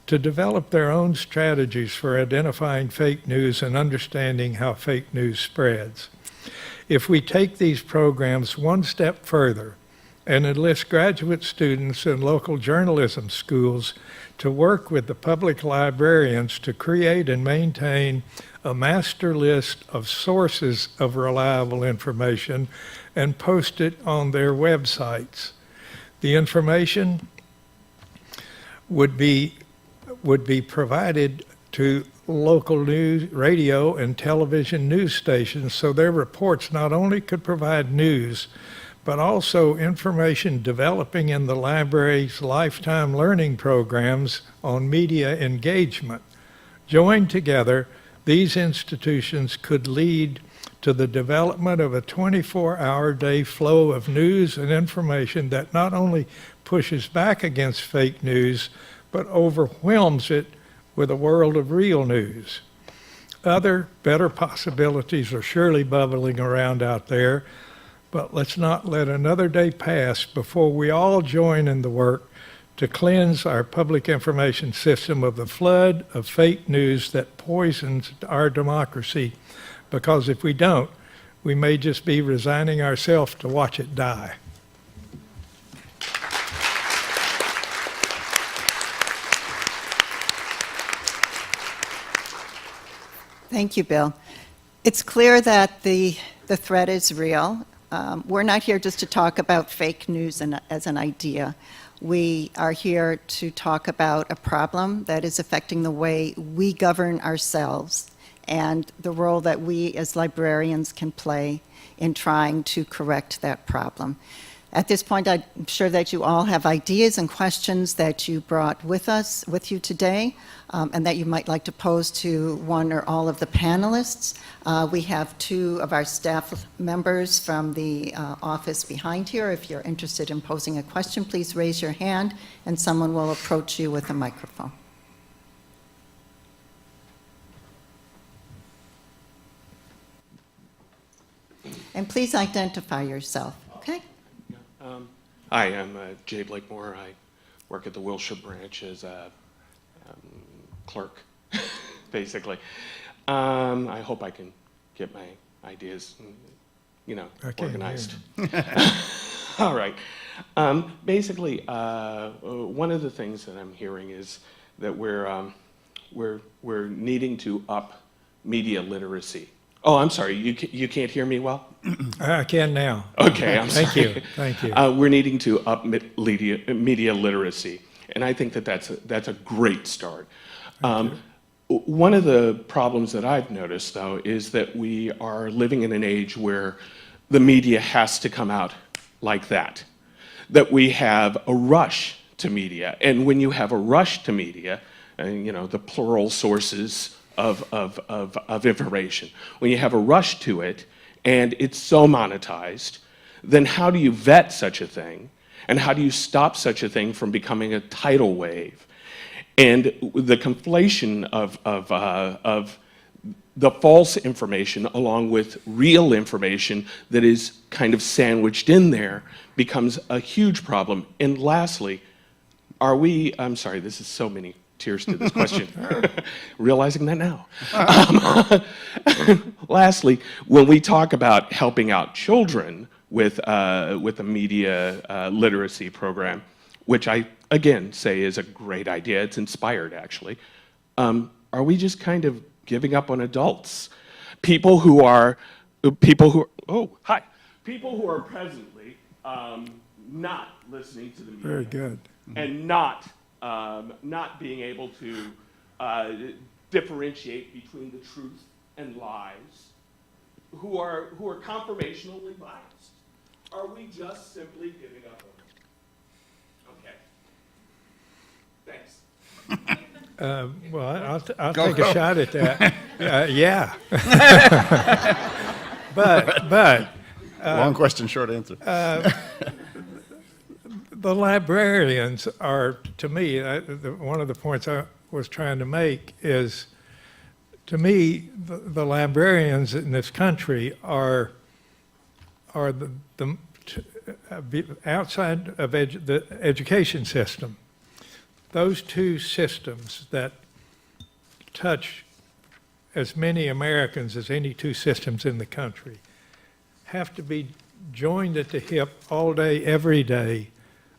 to develop their own strategies for identifying fake news and understanding how fake news spreads. If we take these programs one step further and enlist graduate students in local journalism schools to work with the public librarians to create and maintain a master list of sources of reliable information and post it on their websites. The information would be provided to local news, radio, and television news stations so their reports not only could provide news, but also information developing in the library's lifetime learning programs on media engagement. Joined together, these institutions could lead to the development of a 24-hour-day flow of news and information that not only pushes back against fake news, but overwhelms it with a world of real news. Other better possibilities are surely bubbling around out there, but let's not let another day pass before we all join in the work to cleanse our public information system of the flood of fake news that poisons our democracy, because if we don't, we may just be resigning ourselves to watch it die. Thank you, Bill. It's clear that the threat is real. We're not here just to talk about fake news as an idea. We are here to talk about a problem that is affecting the way we govern ourselves and the role that we as librarians can play in trying to correct that problem. At this point, I'm sure that you all have ideas and questions that you brought with you today, and that you might like to pose to one or all of the panelists. We have two of our staff members from the office behind here. If you're interested in posing a question, please raise your hand, and someone will approach you with a microphone. And please identify yourself, okay? Hi, I'm Jay Blakemore. I work at the Wilshire branch as a clerk, basically. I hope I can get my ideas, organized. All right. Basically, one of the things that I'm hearing is that we're needing to up media literacy. Oh, I'm sorry. You can't hear me well? I can now. Okay, I'm sorry. Thank you. We're needing to up media literacy, and I think that that's a great start. One of the problems that I've noticed, though, is that we are living in an age where the media has to come out like that we have a rush to media. And when you have a rush to media, the plural sources of information, when you have a rush to it and it's so monetized, then how do you vet such a thing? And how do you stop such a thing from becoming a tidal wave? And the conflation of the false information along with real information that is kind of sandwiched in there becomes a huge problem. And lastly, I'm sorry, this is so many tiers to this question, realizing that now. Lastly, when we talk about helping out children with a media literacy program, which I, again, say is a great idea, it's inspired actually, are we just kind of giving up on adults? People who are presently not listening to the media. Very good. And not being able to differentiate between the truth and lies, who are confirmationally biased. Are we just simply giving up on them? Okay. Thanks. Well, I'll take a shot at that. Yeah. but Long question, short answer. the librarians are, to me, one of the points I was trying to make is, to me, the librarians in this country are the outside of the education system. Those two systems that touch as many Americans as any two systems in the country have to be joined at the hip all day, every day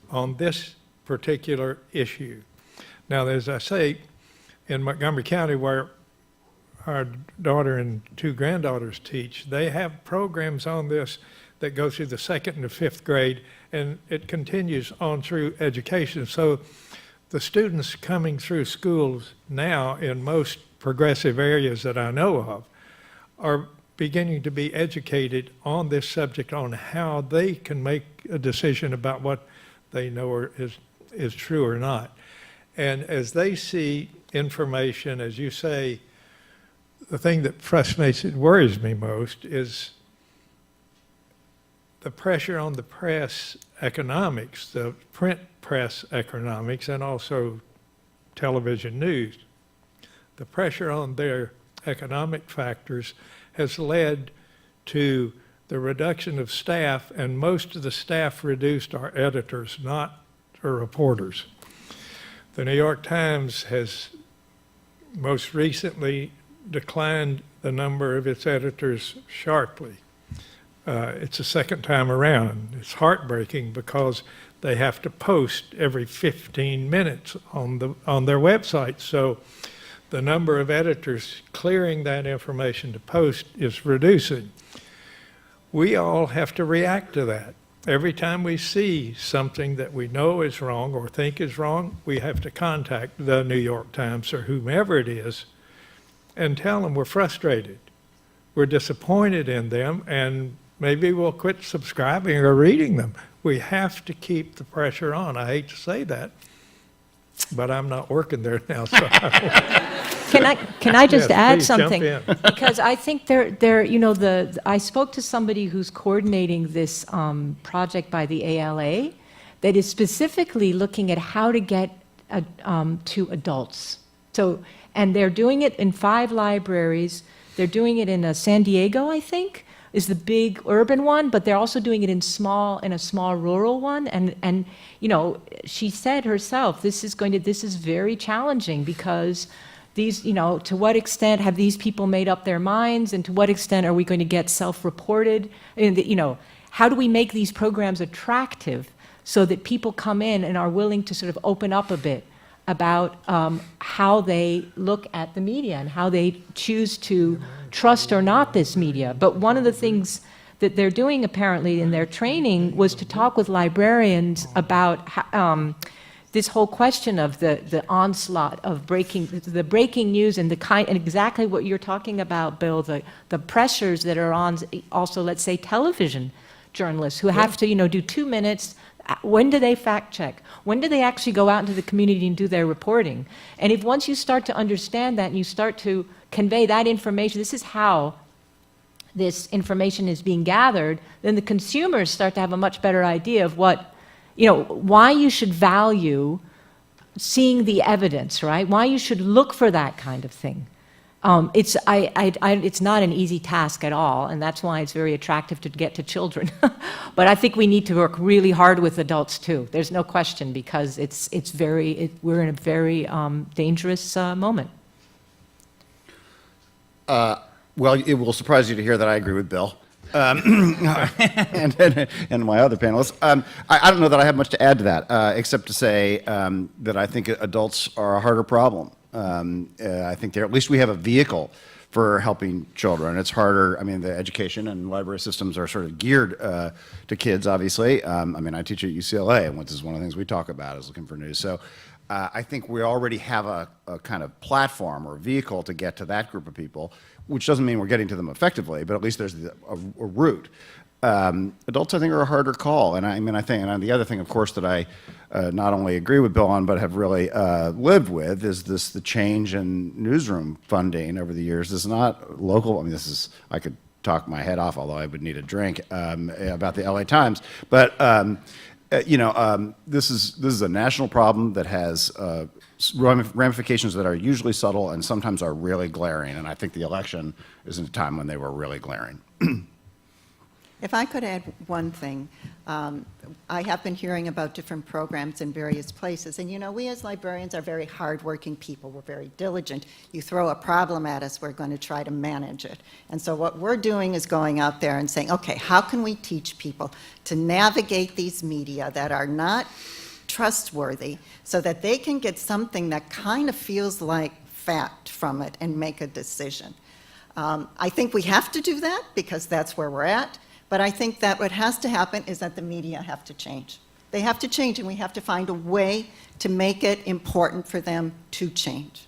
on this particular issue. Now, as I say, in Montgomery County, where our daughter and two granddaughters teach, they have programs on this that go through the 2nd and the 5th grade, and it continues on through education. So the students coming through schools now in most progressive areas that I know of are beginning to be educated on this subject, on how they can make a decision about what they know is true or not. And as they see information, as you say, the thing that frustrates and worries me most is the pressure on the press economics, the print press economics, and also television news. The pressure on their economic factors has led to the reduction of staff, and most of the staff reduced are editors, not reporters. The New York Times has most recently declined the number of its editors sharply. It's the second time around. It's heartbreaking because they have to post every 15 minutes on their website. So the number of editors clearing that information to post is reducing. We all have to react to that. Every time we see something that we know is wrong or think is wrong, we have to contact the New York Times or whomever it is and tell them we're frustrated. We're disappointed in them, and maybe we'll quit subscribing or reading them. We have to keep the pressure on. I hate to say that, but I'm not working there now, so Can I just Yes, add please, jump something? in. Because I think I spoke to somebody who's coordinating this project by the ALA that is specifically looking at how to get to adults. So, and they're doing it in 5 libraries. They're doing it in San Diego, I think, is the big urban one, but they're also doing it in a small rural one. And she said herself, this is very challenging because these, to what extent have these people made up their minds, and to what extent are we going to get self-reported? And, how do we make these programs attractive so that people come in and are willing to sort of open up a bit about how they look at the media and how they choose to trust or not this media? But one of the things that they're doing apparently in their training was to talk with librarians about this whole question of the onslaught of the breaking news and and exactly what you're talking about, Bill, the pressures that are on also, let's say, television journalists who have to, do 2 minutes. When do they fact check? When do they actually go out into the community and do their reporting? And if once you start to understand that and you start to convey that information, this is how this information is being gathered, then the consumers start to have a much better idea of why you should value seeing the evidence, right? Why you should look for that kind of thing. It's not an easy task at all, and that's why it's very attractive to get to children. But I think we need to work really hard with adults too. There's no question, because we're in a very dangerous moment. Well, it will surprise you to hear that I agree with Bill. And my other panelists. I don't know that I have much to add to that, except to say that I think adults are a harder problem. I think at least we have a vehicle for helping children. It's harder. I mean, the education and library systems are sort of geared to kids, obviously. I teach at UCLA, and this is one of the things we talk about is looking for news. So I think we already have a kind of platform or vehicle to get to that group of people, which doesn't mean we're getting to them effectively, but at least there's a route. Adults, I think, are a harder call. And and the other thing, of course, that I not only agree with Bill on, but have really lived with is the change in newsroom funding over the years. This is not local. I could talk my head off, although I would need a drink, about the LA Times. But, this is a national problem that has ramifications that are usually subtle and sometimes are really glaring. And I think the election is a time when they were really glaring. If I could add one thing, I have been hearing about different programs in various places, and we as librarians are very hardworking people. We're very diligent. You throw a problem at us, we're going to try to manage it. And so what we're doing is going out there and saying, okay, how can we teach people to navigate these media that are not trustworthy so that they can get something that kind of feels like fact from it and make a decision? I think we have to do that because that's where we're at. But I think that what has to happen is that the media have to change. They have to change, and we have to find a way to make it important for them to change.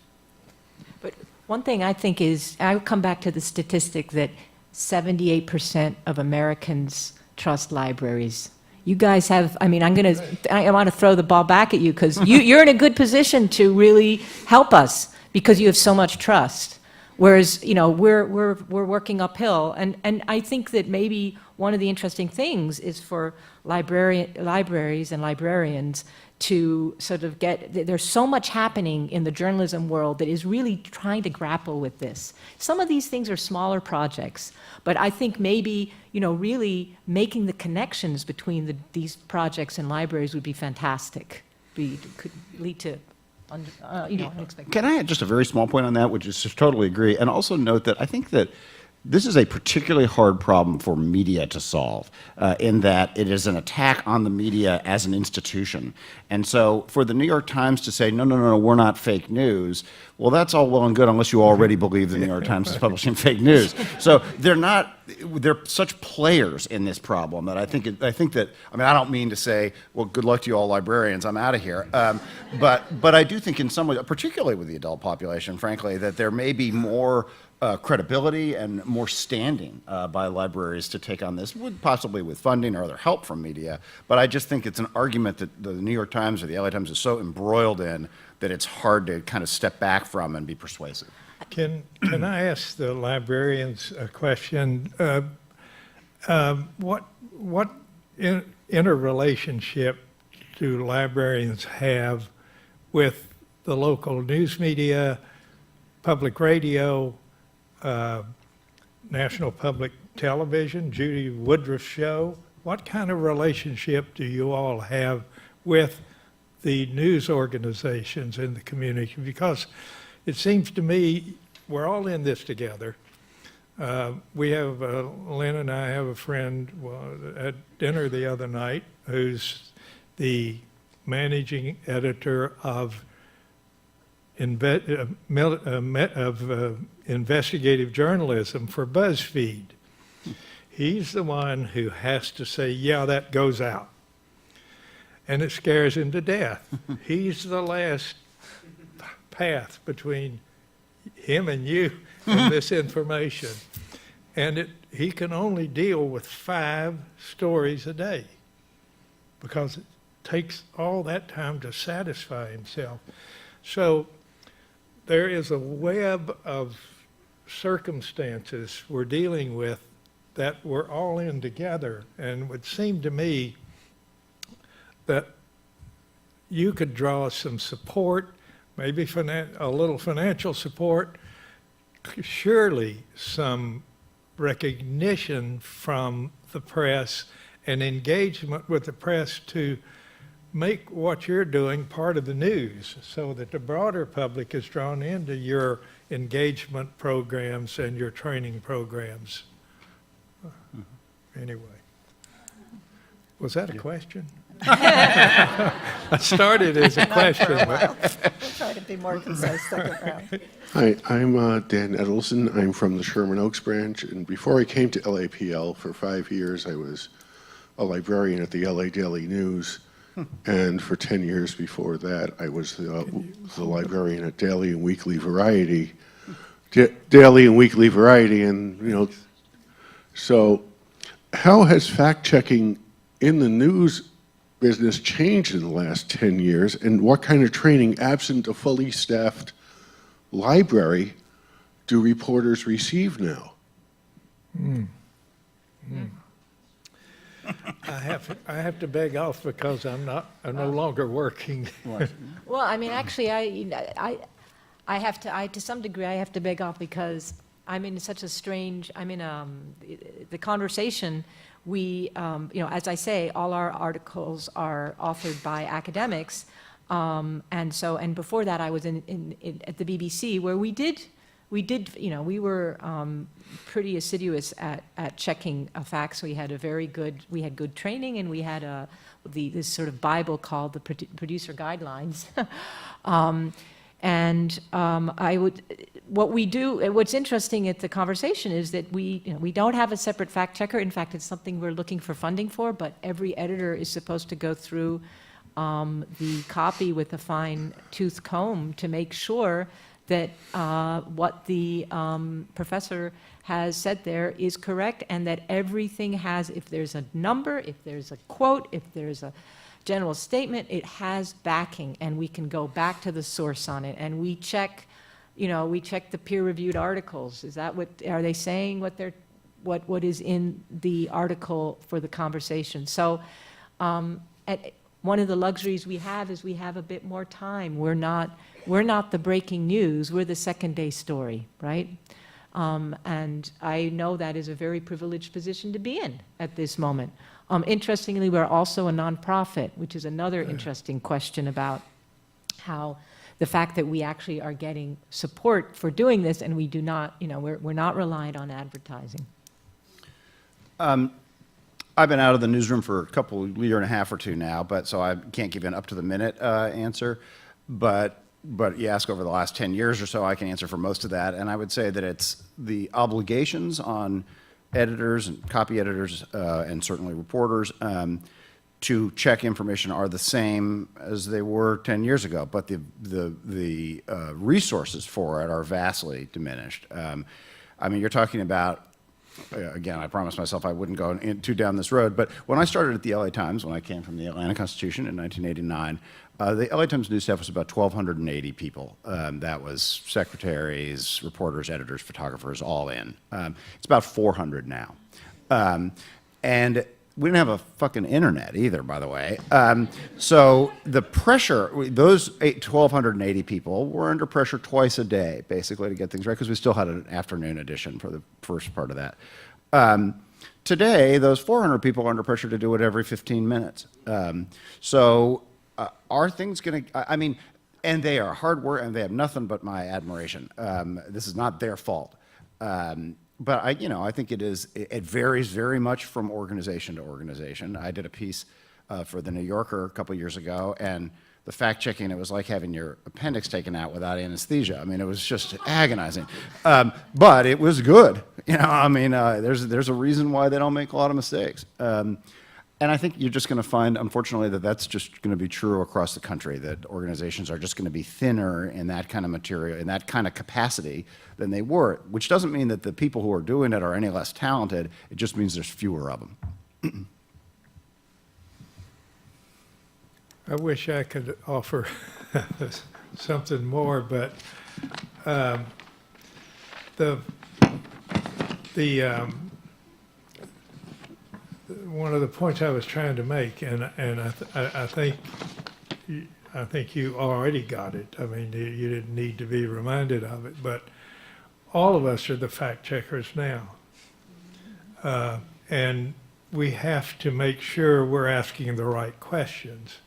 But one thing I think is, I would come back to the statistic that 78% of Americans trust libraries. You guys have, I want to throw the ball back at you, because you're in a good position to really help us because you have so much trust. Whereas, we're working uphill. And I think that maybe one of the interesting things is for libraries and librarians to sort of there's so much happening in the journalism world that is really trying to grapple with this. Some of these things are smaller projects, but I think maybe, really making the connections between these projects and libraries would be fantastic. Could lead to unexpected. Can I add just a very small point on that, which is just totally agree, and also note that I think that this is a particularly hard problem for media to solve, in that it is an attack on the media as an institution. And so for the New York Times to say, no, we're not fake news, well, that's all well and good unless you already believe the New York Times is publishing fake news. So they're such players in this problem that I don't mean to say, well, good luck to you all librarians, I'm out of here. But I do think in some way, particularly with the adult population, frankly, that there may be more credibility and more standing by libraries to take on this, possibly with funding or other help from media. But I just think it's an argument that the New York Times or the LA Times is so embroiled in that it's hard to kind of step back from and be persuasive. Can I ask the librarians a question? What interrelationship do librarians have with the local news media, public radio, National Public Television, Judy Woodruff's show? What kind of relationship do you all have with the news organizations in the community? Because it seems to me we're all in this together. We have, Lynn and I have a friend at dinner the other night who's the managing editor of investigative journalism for BuzzFeed. He's the one who has to say, yeah, that goes out. and it scares him to death. He's the last path between him and you and this information. And he can only deal with 5 stories a day because it takes all that time to satisfy himself. So there is a web of circumstances we're dealing with that we're all in together, and it would seem to me that you could draw some support, maybe a little financial support, surely some recognition from the press and engagement with the press to make what you're doing part of the news so that the broader public is drawn into your engagement programs and your training programs. Anyway, was that a question? I started as a question, but We'll try to be more concise second round. Hi, I'm Dan Edelson. I'm from the Sherman Oaks branch, and before I came to LAPL for 5 years, I was a librarian at the LA Daily News, and for 10 years before that, I was the librarian at Daily and Weekly Variety. Daily and Weekly Variety, and so how has fact-checking in the news business changed in the last 10 years, and what kind of training, absent a fully staffed library, do reporters receive now? I have to beg off because I'm no longer working. Well, I mean, actually, I have to, to some degree, I have to beg off because I'm in such a strange, the conversation, we, as I say, all our articles are authored by academics. And before that, I was at the BBC where we were pretty assiduous at checking facts. We had good training, and we had this sort of Bible called the Producer Guidelines. What's interesting at the conversation is that we don't have a separate fact checker. In fact, it's something we're looking for funding for, but every editor is supposed to go through the copy with a fine tooth comb to make sure that what the professor has said there is correct, and that everything has, if there's a number, if there's a quote, if there's a general statement, it has backing, and we can go back to the source on it, and we check the peer-reviewed articles. Is that are they saying what is in the article for the conversation? So one of the luxuries we have is we have a bit more time. We're not the breaking news, we're the second day story, right? And I know that is a very privileged position to be in at this moment. Interestingly, we're also a nonprofit, which is another interesting question about how the fact that we actually are getting support for doing this, and we do not, we're not reliant on advertising. I've been out of the newsroom for a year and a half or two now, so I can't give you an up-to-the-minute answer. But you ask over the last 10 years or so, I can answer for most of that. And I would say that it's the obligations on editors and copy editors and certainly reporters to check information are the same as they were 10 years ago, but the resources for it are vastly diminished. You're talking about, again, I promised myself I wouldn't go too down this road, but when I started at the LA Times, when I came from the Atlanta Constitution in 1989, the LA Times news staff was about 1,280 people. That was secretaries, reporters, editors, photographers, all in. It's about 400 now. And we didn't have a fucking internet either, by the way. So the pressure, those 1,280 people were under pressure twice a day, basically, to get things right, because we still had an afternoon edition for the first part of that. Today, those 400 people are under pressure to do it every 15 minutes. Are things going to, and they are hard work, and they have nothing but my admiration. This is not their fault. But I think it varies very much from organization to organization. I did a piece for the New Yorker a couple years ago, and the fact-checking, it was like having your appendix taken out without anesthesia. It was just agonizing. But it was good. There's a reason why they don't make a lot of mistakes. And I think you're just going to find, unfortunately, that that's just going to be true across the country, that organizations are just going to be thinner in that kind of material, in that kind of capacity than they were, which doesn't mean that the people who are doing it are any less talented. It just means there's fewer of them. I wish I could offer something more, but the one of the points I was trying to make, and I think you already got it. I mean, you didn't need to be reminded of it, but all of us are the fact checkers now, and we have to make sure we're asking the right questions.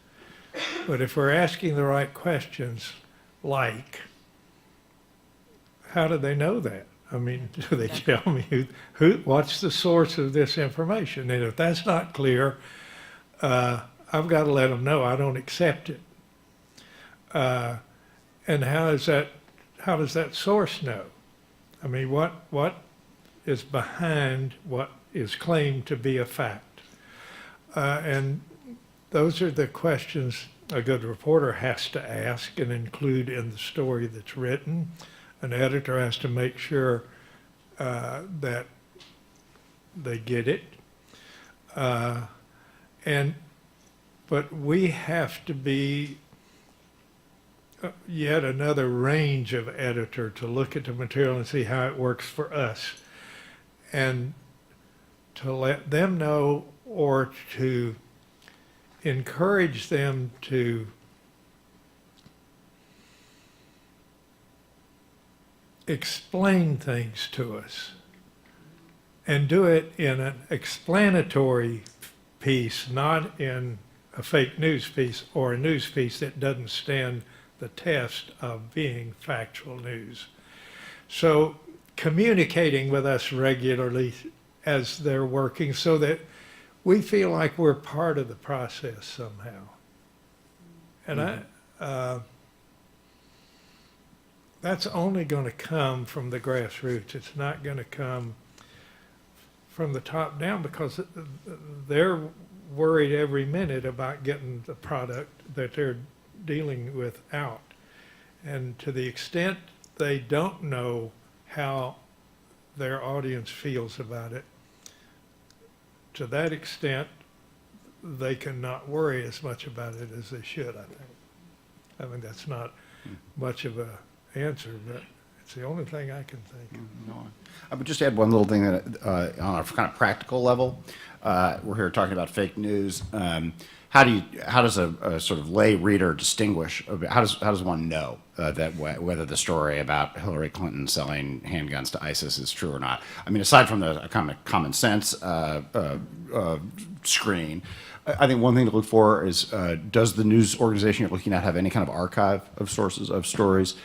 But if we're asking the right questions, like, how do they know that? I mean, do they tell me what's the source of this information? And if that's not clear, I've got to let them know I don't accept it. And how does that source know? I mean, what is behind what is claimed to be a fact? And those are the questions a good reporter has to ask and include in the story that's written. An editor has to make sure that they get it. But we have to be yet another range of editor to look at the material and see how it works for us, and to let them know or to encourage them to explain things to us and do it in an explanatory piece, not in a fake news piece or a news piece that doesn't stand the test of being factual news. So communicating with us regularly as they're working so that we feel like we're part of the process somehow. And that's only going to come from the grassroots. It's not going to come from the top down, because they're worried every minute about getting the product that they're dealing with out. And to the extent they don't know how their audience feels about it, to that extent, they cannot worry as much about it as they should, I think. I mean, that's not much of a answer, but it's the only thing I can think of. No, I would just add one little thing that on a kind of practical level, we're here talking about fake news. How does a sort of lay reader distinguish? How does one know that whether the story about Hillary Clinton selling handguns to ISIS is true or not? I mean, aside from the kind of common sense screen, I think one thing to look for is, does the news organization you're looking at have any kind of archive of sources of stories?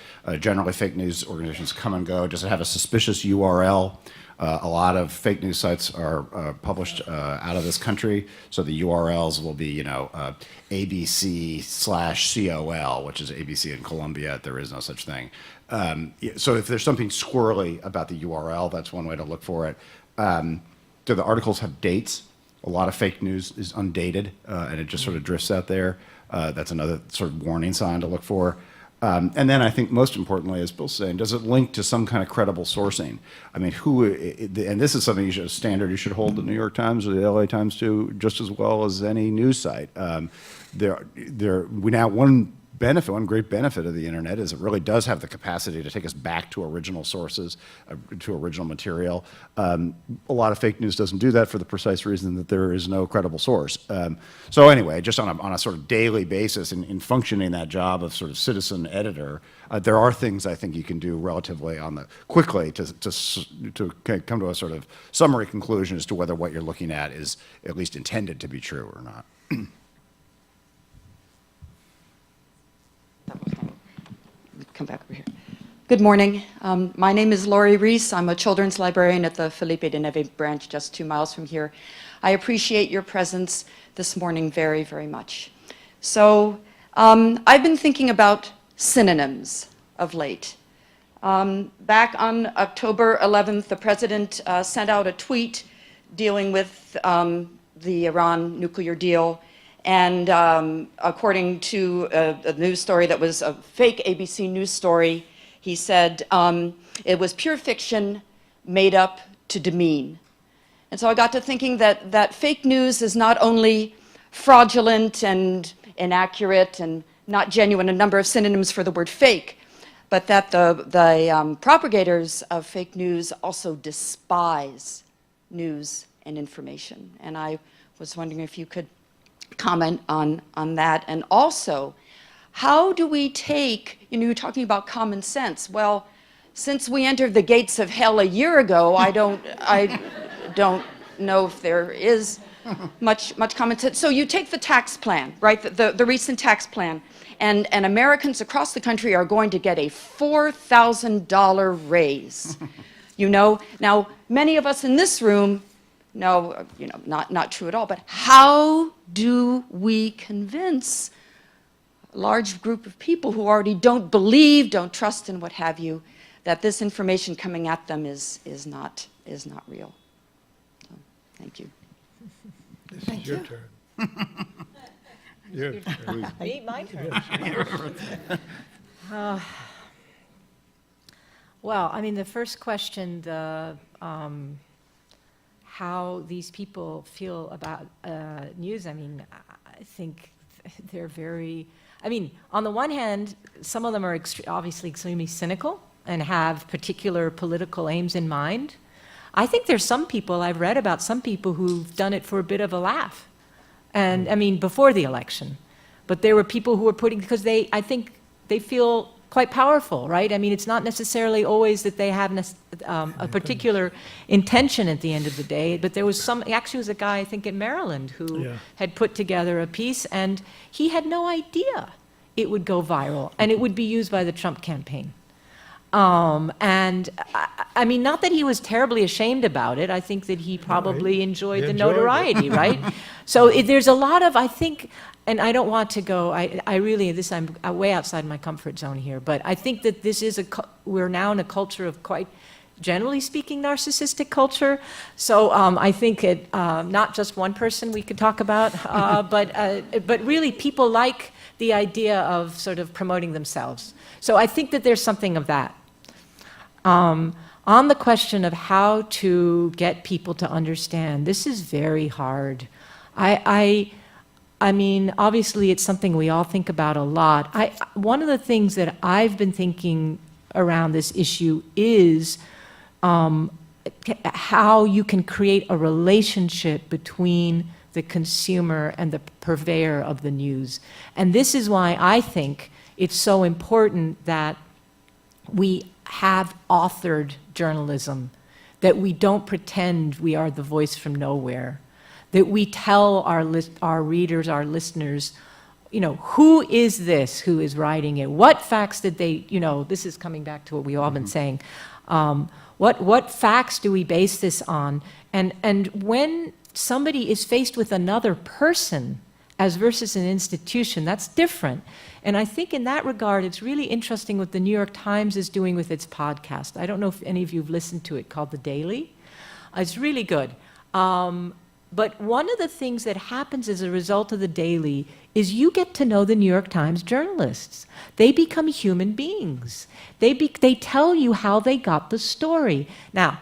Generally, fake news organizations come and go. Does it have a suspicious URL? A lot of fake news sites are published out of this country, so the URLs will be, ABC/COL, which is ABC in Colombia. There is no such thing. So if there's something squirrely about the URL, that's one way to look for it. Do the articles have dates? A lot of fake news is undated, and it just sort of drifts out there. That's another sort of warning sign to look for. And then I think most importantly, as Bill's saying, does it link to some kind of credible sourcing? I mean, and this is something a standard you should hold the New York Times or the LA Times to just as well as any news site. One great benefit of the internet is it really does have the capacity to take us back to original sources, to original material. A lot of fake news doesn't do that for the precise reason that there is no credible source. So anyway, just on a sort of daily basis in functioning that job of sort of citizen editor, there are things I think you can do relatively quickly to come to a sort of summary conclusion as to whether what you're looking at is at least intended to be true or not. Come back over here. Good morning. My name is Laurie Reese. I'm a children's librarian at the Felipe de Neve branch just 2 miles from here. I appreciate your presence this morning very, very much. So I've been thinking about synonyms of late. Back on October 11th, the president sent out a tweet dealing with the Iran nuclear deal. And according to a news story that was a fake ABC news story, he said it was pure fiction made up to demean. And so I got to thinking that fake news is not only fraudulent and inaccurate and not genuine, a number of synonyms for the word fake, but that the propagators of fake news also despise news and information. And I was wondering if you could comment on that. And also, how do we take, you were talking about common sense. Well, since we entered the gates of hell a year ago, I don't know if there is much common sense. So you take the tax plan, right, the recent tax plan, and Americans across the country are going to get a $4,000 raise. Now, many of us in this room know, not true at all, but how do we convince a large group of people who already don't believe, don't trust, and what have you, that this information coming at them is not real? So, thank you. This is your turn. Your turn. My turn. Well, I mean, the first question, how these people feel about news, I mean, I think they're very, I mean, on the one hand, some of them are obviously extremely cynical and have particular political aims in mind. I think there's some people, I've read about some people who've done it for a bit of a laugh. And I mean, before the election. But there were people who were because I think they feel quite powerful, right? I mean, it's not necessarily always that they have a particular intention at the end of the day, but there was actually was a guy, I think in Maryland, who had put together a piece, and he had no idea it would go viral, and it would be used by the Trump campaign. And I mean, not that he was terribly ashamed about it. I think that he probably enjoyed the notoriety, right? So there's a lot of, I think, and I don't want to go, I really, I'm way outside my comfort zone here, but I think that this is we're now in a culture of quite, generally speaking, narcissistic culture. So I think not just one person we could talk about, but really people like the idea of sort of promoting themselves. So I think that there's something of that. On the question of how to get people to understand, this is very hard. I mean, obviously it's something we all think about a lot. One of the things that I've been thinking around this issue is how you can create a relationship between the consumer and the purveyor of the news. And this is why I think it's so important that we have authored journalism, that we don't pretend we are the voice from nowhere, that we tell our readers, our listeners, who is this who is writing it? What facts did they, this is coming back to what we've all been saying. What facts do we base this on? And when somebody is faced with another person as versus an institution, that's different. And I think in that regard, it's really interesting what the New York Times is doing with its podcast. I don't know if any of you have listened to it, called The Daily. It's really good. But one of the things that happens as a result of The Daily is you get to know the New York Times journalists. They become human beings. They tell you how they got the story. Now,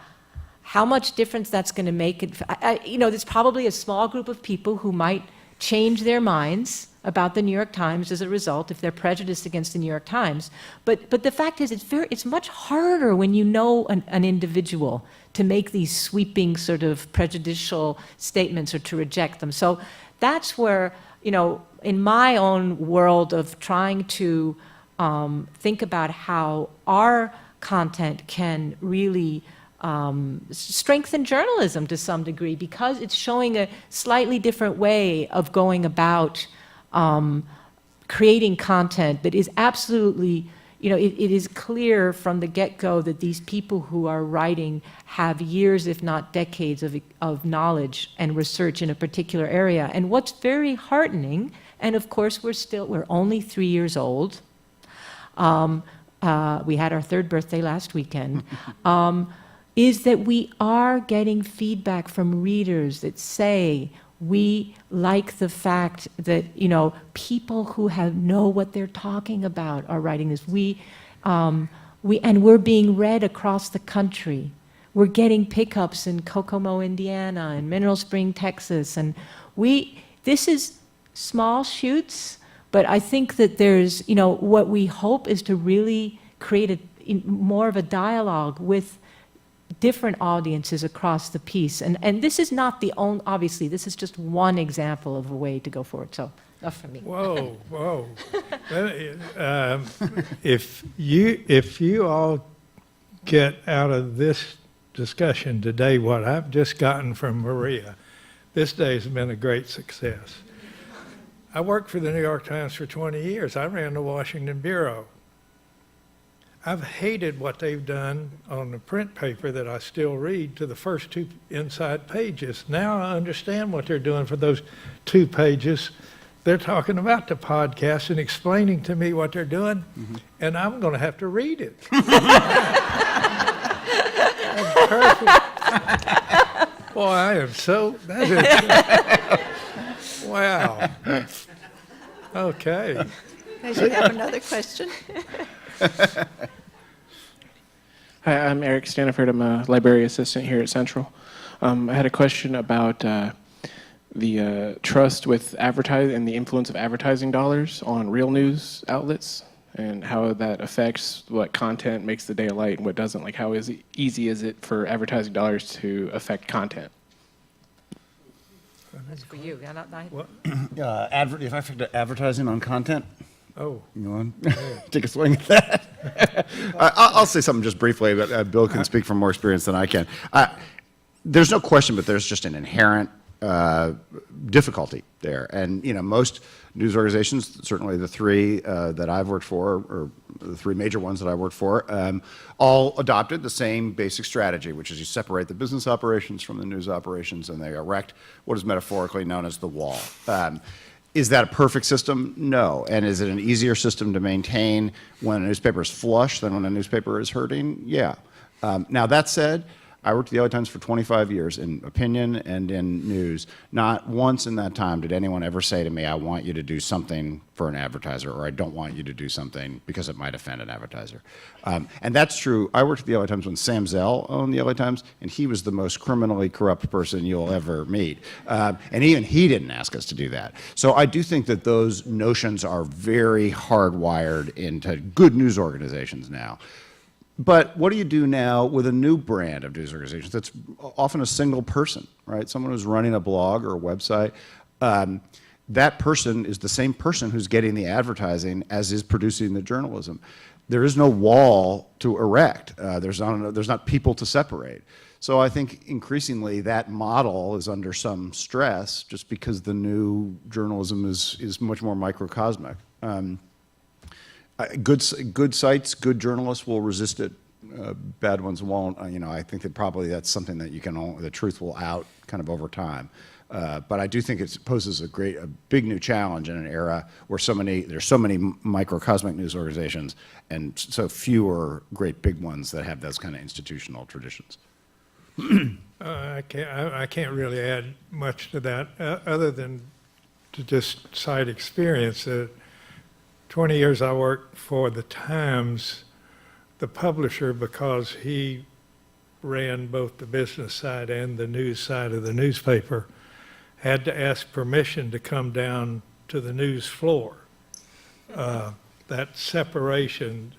how much difference that's going to make, there's probably a small group of people who might change their minds about the New York Times as a result if they're prejudiced against the New York Times. But the fact is, it's much harder when you know an individual to make these sweeping sort of prejudicial statements or to reject them. So that's where, in my own world of trying to think about how our content can really strengthen journalism to some degree, because it's showing a slightly different way of going about creating content that is absolutely, it is clear from the get-go that these people who are writing have years, if not decades, of knowledge and research in a particular area. And what's very heartening, and of course we're only 3 years old. We had our 3rd birthday last weekend. Is that we are getting feedback from readers that say, We like the fact that, you know, people who know what they're talking about are writing this. And we're being read across the country. We're getting pickups in Kokomo, Indiana, and Mineral Spring, Texas, and this is small shoots, but I think that there's, you know, what we hope is to really create more of a dialogue with different audiences across the piece. And this is not the only, obviously, this is just one example of a way to go forward. So, enough from me. Whoa, whoa. If you all get out of this discussion today what I've just gotten from Maria, this day has been a great success. I worked for the New York Times for 20 years. I ran the Washington Bureau. I've hated what they've done on the print paper that I still read to the first 2 inside pages. Now I understand what they're doing for those 2 pages. They're talking about the podcast and explaining to me what they're doing, and I'm going to have to read it. That's perfect. Boy, I am so, that is, wow. Okay. Guys, you have another question? Hi, I'm Eric Staniford. I'm a library assistant here at Central. I had a question about the trust with advertising and the influence of advertising dollars on real news outlets and how that affects what content makes the daylight and what doesn't. Like, how easy is it for advertising dollars to affect content? That's for you. If I affect advertising on content, Oh, you want to take a swing at that? I'll say something just briefly, but Bill can speak from more experience than I can. There's no question, but there's just an inherent difficulty there. And, you know, most news organizations, certainly the 3 that I've worked for, or the 3 major ones that I worked for, all adopted the same basic strategy, which is you separate the business operations from the news operations, and they erect what is metaphorically known as the wall. Is that a perfect system? No. And is it an easier system to maintain when a newspaper is flush than when a newspaper is hurting? Yeah. Now, that said, I worked at the LA Times for 25 years in opinion and in news. Not once in that time did anyone ever say to me, I want you to do something for an advertiser, or I don't want you to do something because it might offend an advertiser. And that's true. I worked at the LA Times when Sam Zell owned the LA Times, and he was the most criminally corrupt person you'll ever meet. And even he didn't ask us to do that. So I do think that those notions are very hardwired into good news organizations now. But what do you do now with a new brand of news organizations that's often a single person, right? Someone who's running a blog or a website. That person is the same person who's getting the advertising as is producing the journalism. There is no wall to erect. There's not people to separate. So I think increasingly that model is under some stress just because the new journalism is much more microcosmic. Good sites, good journalists will resist it. Bad ones won't. You know, I think that probably that's something that the truth will out kind of over time. But I do think it poses a big new challenge in an era where there's so many microcosmic news organizations and so fewer great big ones that have those kind of institutional traditions. I can't really add much to that other than to just cite experience. 20 years I worked for the Times, the publisher, because he ran both the business side and the news side of the newspaper, had to ask permission to come down to the news floor. That separation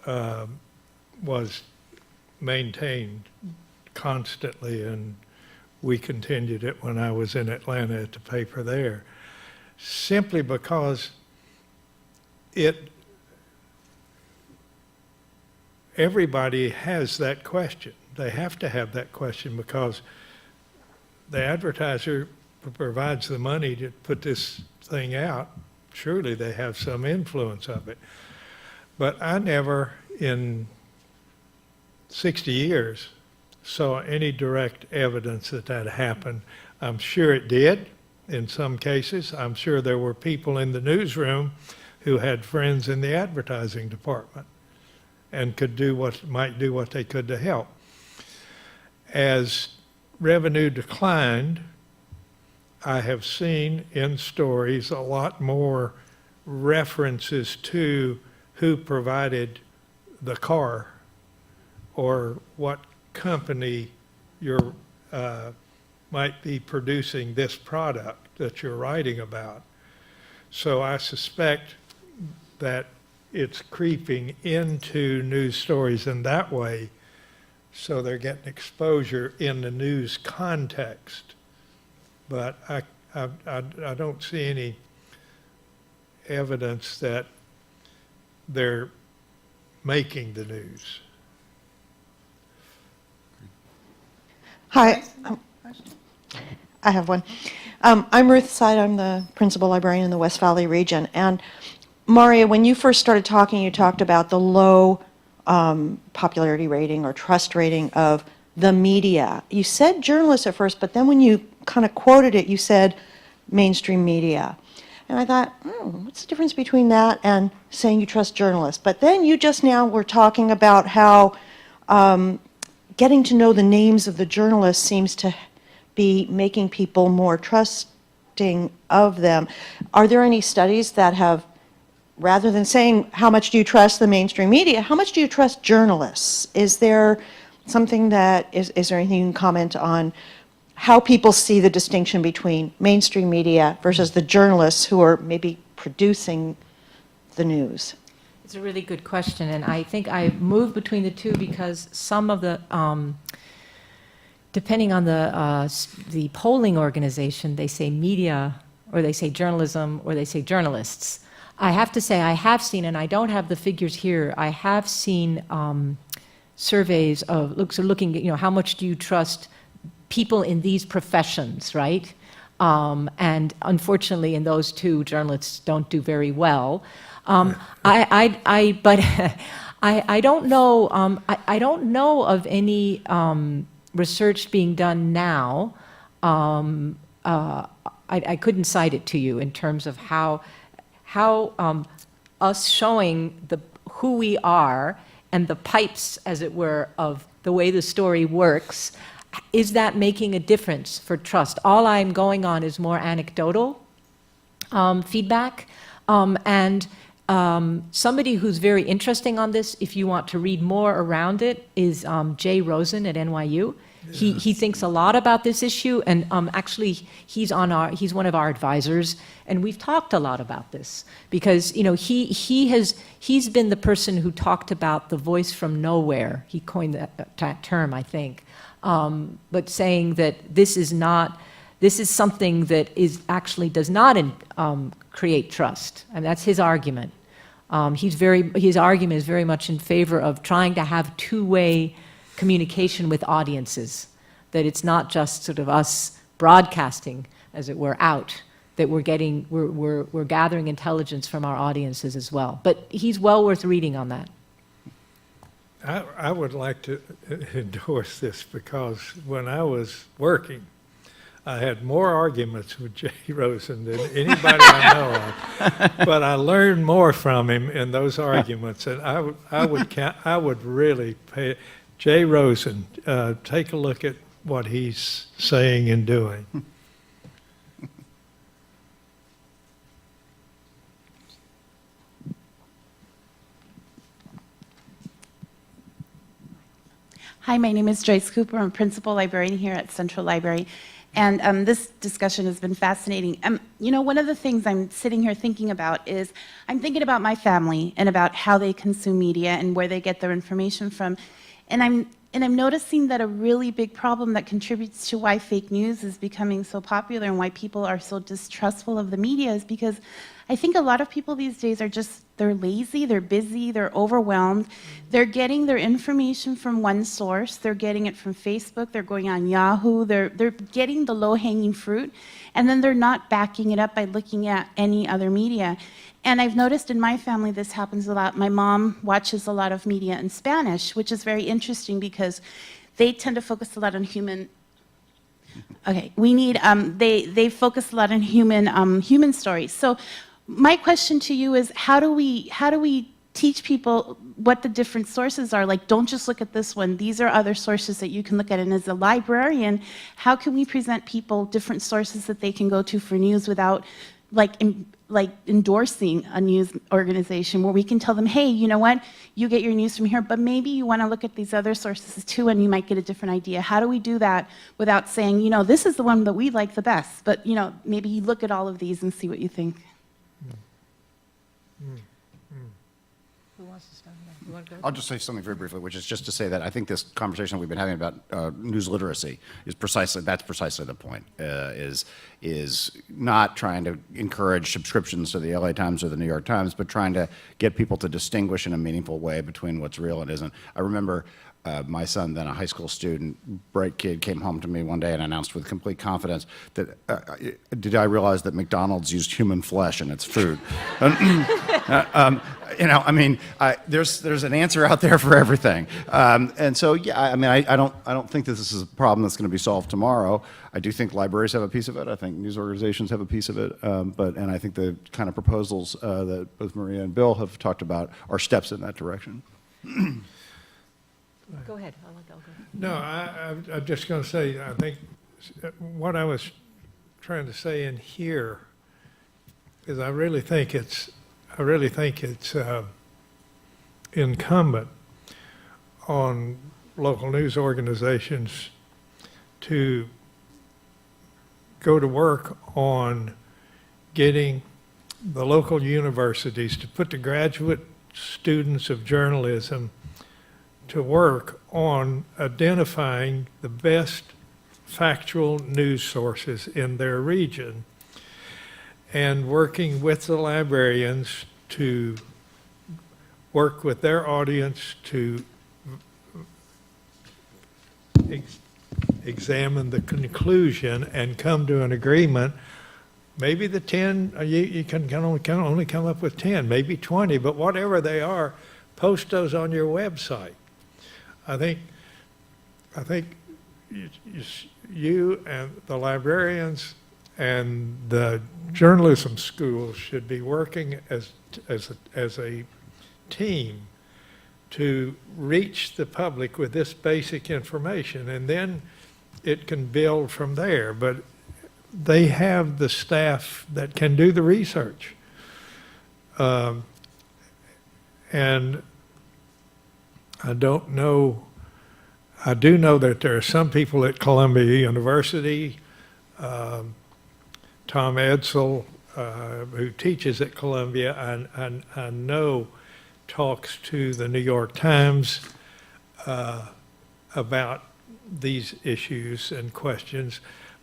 was maintained constantly, and we continued it when I was in Atlanta at the paper there, simply because everybody has that question. They have to have that question because the advertiser provides the money to put this thing out. Surely they have some influence of it. But I never, in 60 years, saw any direct evidence that that happened. I'm sure it did in some cases. I'm sure there were people in the newsroom who had friends in the advertising department and might do what they could to help. As revenue declined I have seen in stories a lot more references to who provided the car or what company you're might be producing this product that you're writing about. So I suspect that it's creeping into news stories in that way, so they're getting exposure in the news context. But I don't see any evidence that they're making the news. Hi. I have one. I'm Ruth Seid. I'm the principal librarian in the West Valley region. And Maria, when you first started talking, you talked about the low popularity rating or trust rating of the media. You said journalists at first, but then when you kind of quoted it, you said mainstream media. And I thought, what's the difference between that and saying you trust journalists? But then you just now were talking about how getting to know the names of the journalists seems to be making people more trusting of them. Are there any studies that have, rather than saying how much do you trust the mainstream media, how much do you trust journalists? Is there something that, is there anything you can comment on how people see the distinction between mainstream media versus the journalists who are maybe producing the news? It's a really good question, and I think I move between the two because some of the, depending on the polling organization, they say media, or they say journalism, or they say journalists. I have to say I have seen, and I don't have the figures here, I have seen surveys of looking at, how much do you trust people in these professions, right? And unfortunately, in those two, journalists don't do very well. But I don't know. I don't know of any research being done now. I couldn't cite it to you in terms of how us showing who we are and the pipes, as it were, of the way the story works. Is that making a difference for trust? All I'm going on is more anecdotal feedback. Somebody who's very interesting on this, if you want to read more around it, is Jay Rosen at NYU. Yeah. He thinks a lot about this issue, and actually he's one of our advisors, and we've talked a lot about this because he's been the person who talked about the voice from nowhere. He coined that term, I think. But saying that this is something that actually does not create trust, and that's his argument. His argument is very much in favor of trying to have two-way communication with audiences, that it's not just sort of us broadcasting, as it were, out, that we're gathering intelligence from our audiences as well. But he's well worth reading on that. I would like to endorse this because when I was working, I had more arguments with Jay Rosen than anybody I know of, but I learned more from him in those arguments, and I would really pay. Jay Rosen, take a look at what he's saying and doing. Hi, my name is Joyce Cooper. I'm principal librarian here at Central Library. And this discussion has been fascinating. One of the things I'm sitting here thinking about is I'm thinking about my family and about how they consume media and where they get their information from. And I'm noticing that a really big problem that contributes to why fake news is becoming so popular and why people are so distrustful of the media is because I think a lot of people these days are they're lazy, they're busy, they're overwhelmed. They're getting their information from one source. They're getting it from Facebook. They're going on Yahoo. They're getting the low-hanging fruit, and then they're not backing it up by looking at any other media. And I've noticed in my family this happens a lot. My mom watches a lot of media in Spanish, which is very interesting because they tend to focus a lot on human. Okay, they focus a lot on human stories. So my question to you is, how do we teach people what the different sources are. Like, don't just look at this one. These are other sources that you can look at. And as a librarian, how can we present people different sources that they can go to for news without like endorsing a news organization, where we can tell them, hey, you know what, you get your news from here, but maybe you want to look at these other sources too, and you might get a different idea. How do we do that without saying, you know, this is the one that we like the best, but, you know, maybe you look at all of these and see what you think. Who wants to start? You want to go? I'll just say something very briefly, which is just to say that I think this conversation we've been having about news literacy is precisely the point. Is not trying to encourage subscriptions to the LA Times or the New York Times, but trying to get people to distinguish in a meaningful way between what's real and isn't. I remember my son, then a high school student, bright kid, came home to me one day and announced with complete confidence that, did I realize that McDonald's used human flesh in its food? You know, I mean, there's an answer out there for everything, and so yeah, I mean, I don't think that this is a problem that's going to be solved tomorrow. I do think libraries have a piece of it. I think news organizations have a piece of it, and I think the kind of proposals that both Maria and Bill have talked about are steps in that direction. Go ahead. I'll go. No, I'm just going to say, I think what I was trying to say in here is I really think it's incumbent on local news organizations to go to work on getting the local universities to put the graduate students of journalism to work on identifying the best factual news sources in their region and working with the librarians to work with their audience to examine the conclusion and come to an agreement. Maybe the 10, you can only come up with 10, maybe 20, but whatever they are, post those on your website. I think you and the librarians and the journalism schools should be working as a team to reach the public with this basic information, and then it can build from there. But they have the staff that can do the research. And I don't know, I do know that there are some people at Columbia University, Tom Edsel, who teaches at Columbia, and I know talks to the New York Times about these issues and questions,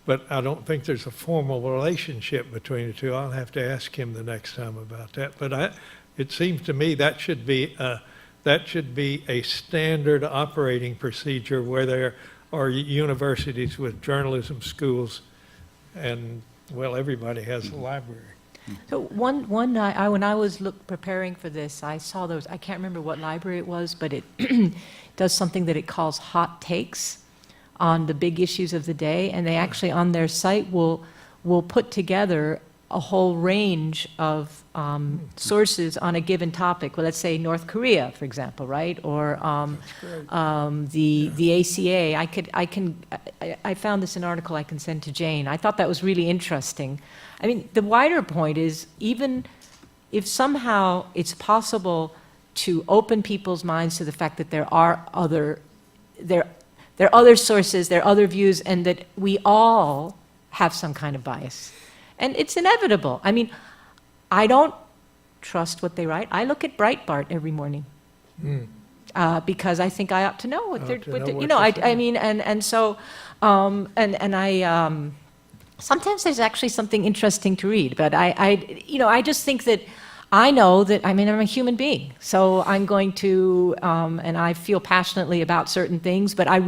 but I don't think there's a formal relationship between the two. I'll have to ask him the next time about that. But it seems to me that should be a standard operating procedure where there are universities with journalism schools, and well, everybody has a library. So when I was preparing for this, I saw those. I can't remember what library it was, but it does something that it calls hot takes on the big issues of the day, and they actually on their site will put together a whole range of sources on a given topic. Well, let's say North Korea, for example, right? Or the ACA. I found this in an article I can send to Jane. I thought that was really interesting. I mean, the wider point is, even if somehow it's possible to open people's minds to the fact that there are other sources, there are other views, and that we all have some kind of bias. And it's inevitable. I mean, I don't trust what they write. I look at Breitbart every morning because I think I ought to know what they're, you know, I mean, and so, and I, sometimes there's actually something interesting to read, but I just think that I know that, I mean, I'm a human being, so I'm going to, and I feel passionately about certain things, but I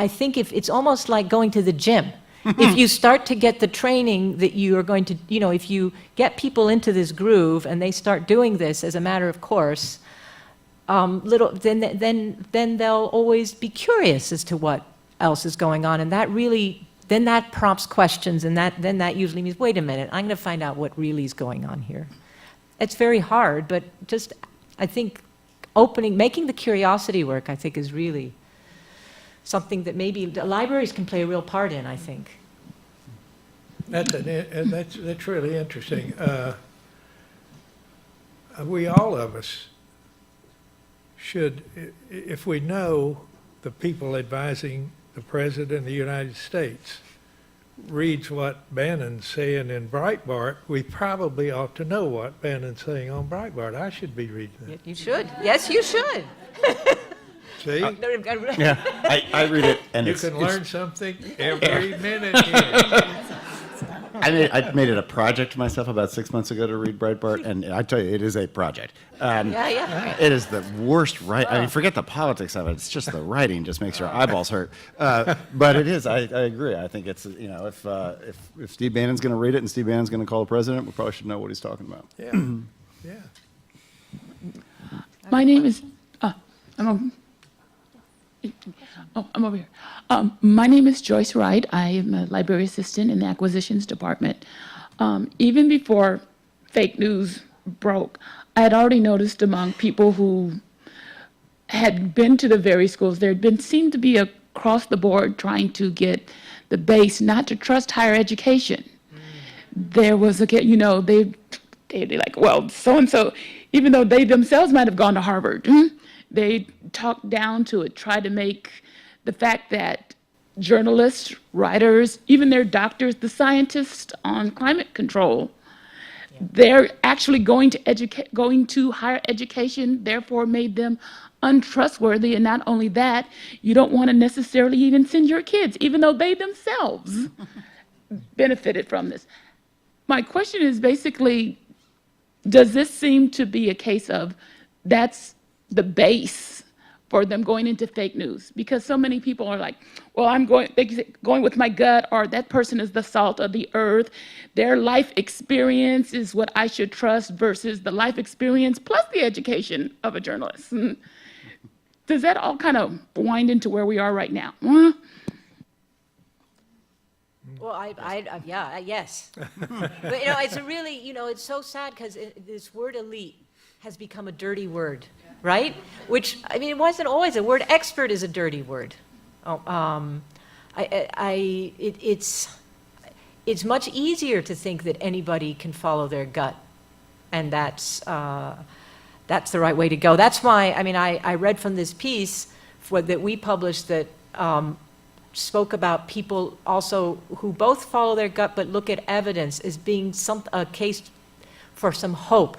think if it's almost like going to the gym. If you start to get the training that you are going to, you know, if you get people into this groove and they start doing this as a matter of course, then they'll always be curious as to what else is going on, and that really, then that prompts questions, and then that usually means, wait a minute, I'm going to find out what really is going on here. it's very hard, but just, I think, making the curiosity work, I think, is really something that maybe the libraries can play a real part in, I think. That's really interesting. All of us should, if we know the people advising the President of the United States reads what Bannon's saying in Breitbart, we probably ought to know what Bannon's saying on Breitbart. I should be reading it. You should. Yes, you should. See? Yeah, I read it, and You it's, can it's- learn something every minute here. I made it a project to myself about 6 months ago to read Breitbart, and I tell you, it is a project. Yeah. It is the worst I mean, forget the politics of it. It's just the writing just makes your eyeballs hurt. But it is. I agree. I think it's, you know, if Steve Bannon's going to read it and Steve Bannon's going to call the president, we probably should know what he's talking about. Yeah, yeah. My name is, I'm over here. My name is Joyce Wright. I am a library assistant in the acquisitions department. Even before fake news broke, I had already noticed among people who had been to the very schools, there had been seemed to be across the board trying to get the base not to trust higher education. There was they're like, well, so-and-so, even though they themselves might have gone to Harvard, they talked down to it, try to make the fact that journalists, writers, even their doctors, the scientists on climate control, they're actually going to higher education, therefore made them untrustworthy. And not only that, you don't want to necessarily even send your kids, even though they themselves benefited from this. My question is basically, does this seem to be a case of that's the base for them going into fake news? Because so many people are like, well, going with my gut, or that person is the salt of the earth. Their life experience is what I should trust versus the life experience plus the education of a journalist. Does that all kind of wind into where we are right now? Well, yes. But, it's a really, it's so sad because this word elite has become a dirty word, right? Which, I mean, it wasn't always a word. Expert is a dirty word. It's much easier to think that anybody can follow their gut, and that's the right way to go. That's why, I mean, I read from this piece that we published that spoke about people also who both follow their gut but look at evidence as being a case for some hope.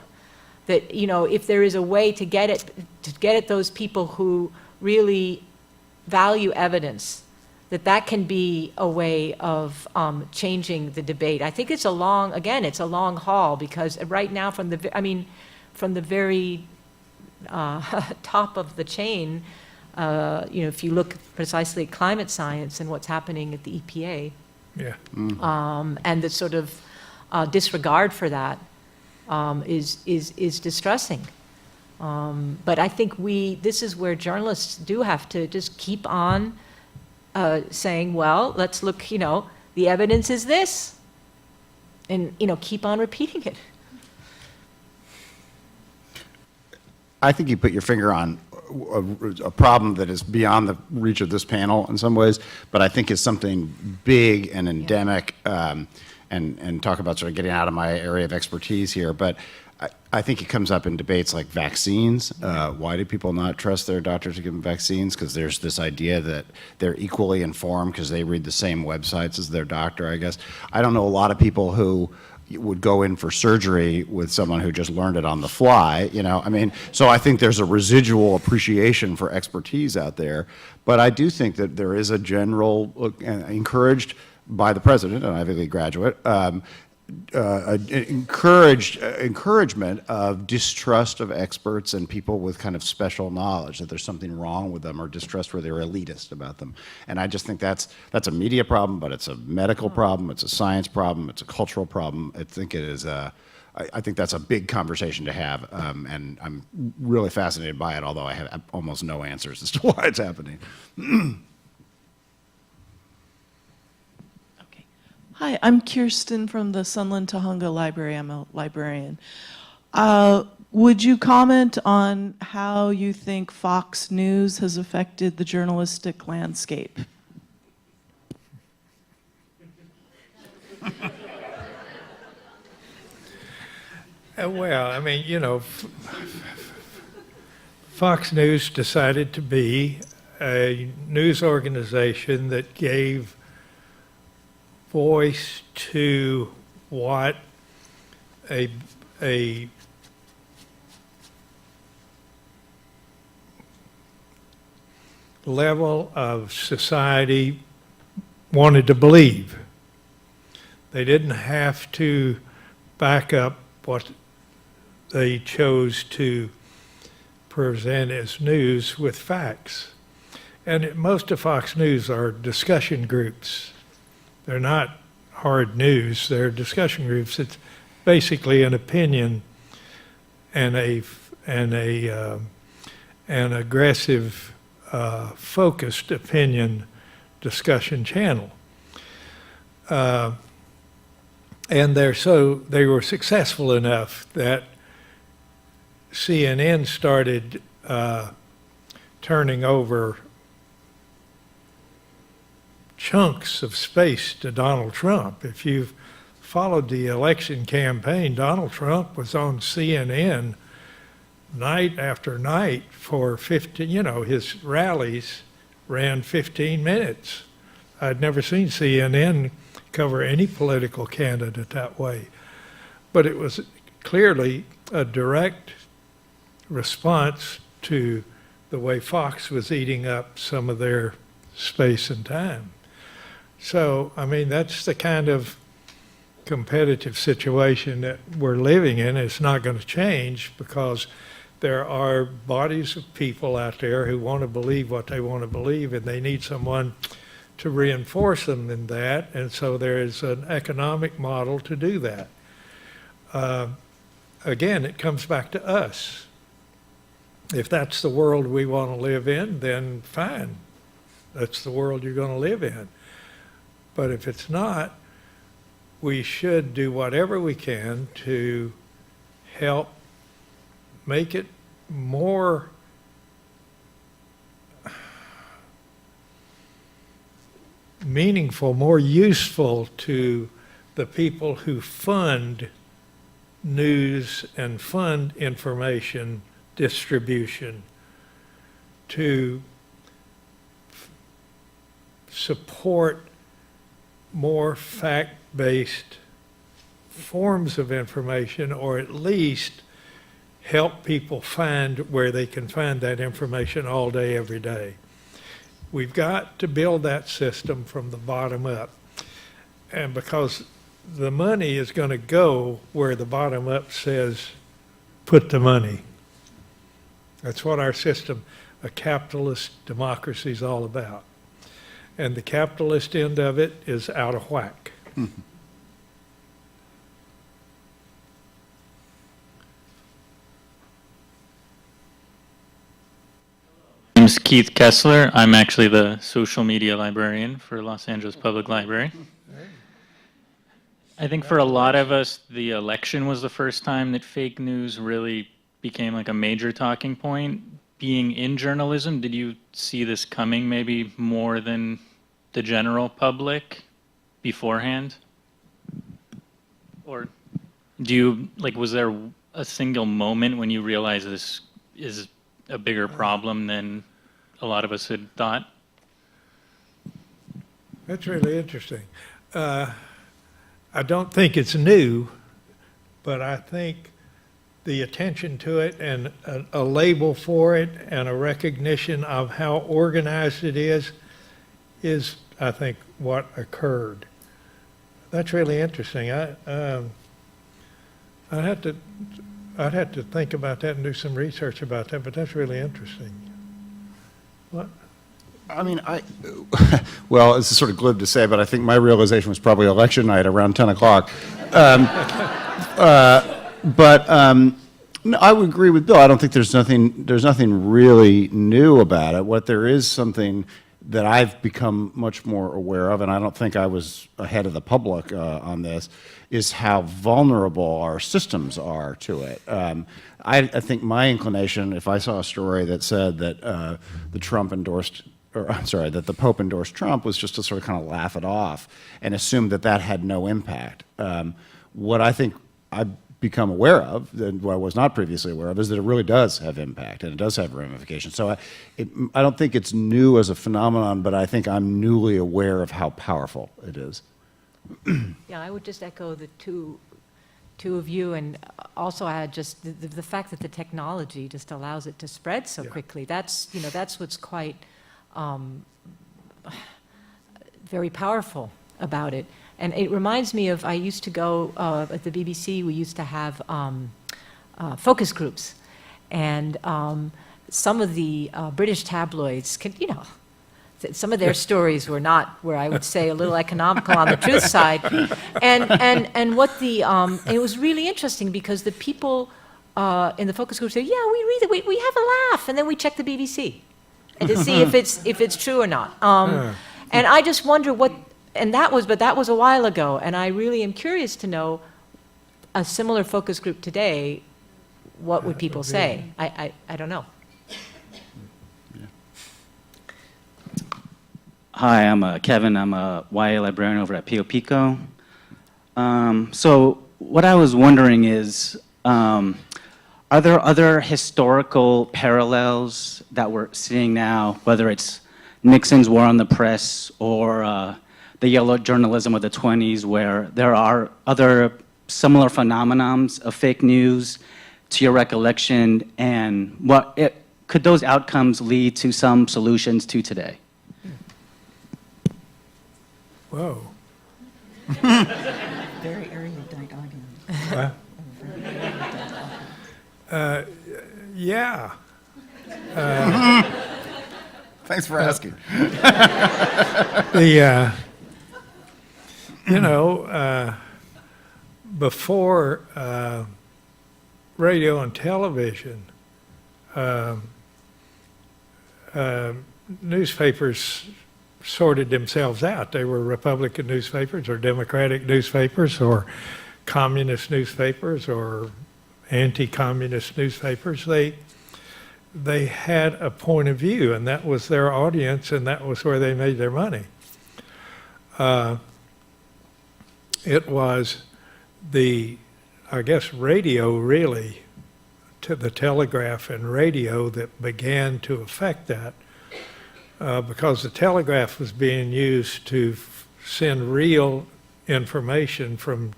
That, if there is a way to get at those people who really value evidence, that can be a way of changing the debate. I think it's a long haul, because right now from the very top of the chain, if you look precisely at climate science and what's happening at the EPA, Yeah. and the sort of disregard for that is distressing. But I think this is where journalists do have to just keep on saying, well, let's look, the evidence is this, and, keep on repeating it. I think you put your finger on a problem that is beyond the reach of this panel in some ways, but I think is something big and endemic, and talk about sort of getting out of my area of expertise here. But I think it comes up in debates like vaccines. Why do people not trust their doctor to give them vaccines? Because there's this idea that they're equally informed because they read the same websites as their doctor, I guess. I don't know a lot of people who would go in for surgery with someone who just learned it on the fly, I mean, so I think there's a residual appreciation for expertise out there. But I do think that there is a general, encouraged by the president, an Ivy League graduate, encouragement of distrust of experts and people with kind of special knowledge, that there's something wrong with them, or distrust where they're elitist about them. And I just think that's a media problem, but it's a medical problem, it's a science problem, it's a cultural problem. I think it is I think that's a big conversation to have, and I'm really fascinated by it, although I have almost no answers as to why it's happening. Hi, I'm Kirsten from the Sunland Tahunga Library. I'm a librarian. Would you comment on how you think Fox News has affected the journalistic landscape? Well, I mean, you know, Fox News decided to be a news organization that gave voice to what a level of society wanted to believe. They didn't have to back up what they chose to present as news with facts. And most of Fox News are discussion groups. They're not hard news, they're discussion groups. It's basically an opinion and an aggressive, focused opinion discussion channel. And they were successful enough that CNN started turning over chunks of space to Donald Trump. If you've followed the election campaign, Donald Trump was on CNN night after night for 15, you know, his rallies ran 15 minutes. I'd never seen CNN cover any political candidate that way. But it was clearly a direct response to the way Fox was eating up some of their space and time. So, I mean, that's the kind of competitive situation that we're living in. It's not going to change because there are bodies of people out there who want to believe what they want to believe, and they need someone to reinforce them in that, and so there is an economic model to do that. Again, it comes back to us. If that's the world we want to live in, then fine. That's the world you're going to live in. But if it's not, we should do whatever we can to help make it more meaningful, more useful to the people who fund news and fund information distribution, to support more fact-based forms of information, or at least help people find where they can find that information all day, every day. We've got to build that system from the bottom up. And because the money is going to go where the bottom up says, put the money. That's what our system, a capitalist democracy, is all about. And the capitalist end of it is out of whack. Mm-hmm. My name's Keith Kessler. I'm actually the social media librarian for Los Angeles Public Library. I think for a lot of us, the election was the first time that fake news really became like a major talking point. Being in journalism, did you see this coming maybe more than the general public beforehand? Or do you, like, was there a single moment when you realized this is a bigger problem than a lot of us had thought? That's really interesting. I don't think it's new, but I think the attention to it and a label for it and a recognition of how organized it is, I think, what occurred. That's really interesting. I'd have to think about that and do some research about that, but that's really interesting. What? I mean, well, it's sort of glib to say, but I think my realization was probably election night around 10 o'clock. No, I would agree with Bill. I don't think there's nothing really new about it. What there is something that I've become much more aware of, and I don't think I was ahead of the public on this, is how vulnerable our systems are to it. I think my inclination, if I saw a story that said that the Trump endorsed, or I'm sorry, that the Pope endorsed Trump, was just to sort of kind of laugh it off and assume that that had no impact. What I think I've become aware of, and what I was not previously aware of, is that it really does have impact and it does have ramifications. So I don't think it's new as a phenomenon, but I think I'm newly aware of how powerful it is. Yeah, I would just echo the two of you, and also add just the fact that the technology just allows it to spread so quickly. That's, you know, that's what's quite very powerful about it. And it reminds me of, I used to go, at the BBC, we used to have focus groups. And some of the British tabloids, you know, some of their stories were not, where I would say, a little economical on the truth side. And what the, it was really interesting because the people in the focus group said, yeah, we read it, we have a laugh, and then we check the BBC and to see if it's true or not. And I just wonder what, but that was a while ago, and I really am curious to know, a similar focus group today, what would people say? I don't know. Hi, I'm Kevin. I'm a YA librarian over at Pio Pico. So what I was wondering is, are there other historical parallels that we're seeing now, whether it's Nixon's war on the press or the yellow journalism of the 20s, where there are other similar phenomenons of fake news, to your recollection, and could those outcomes lead to some solutions to today? Whoa. Very erudite audience. Yeah. Thanks for asking. You know, before radio and television, newspapers sorted themselves out. They were Republican newspapers or Democratic newspapers or communist newspapers or anti-communist newspapers. They had a point of view, and that was their audience, and that was where they made their money. It was I guess, radio really, to the telegraph and radio that began to affect that, because the telegraph was being used to send real information from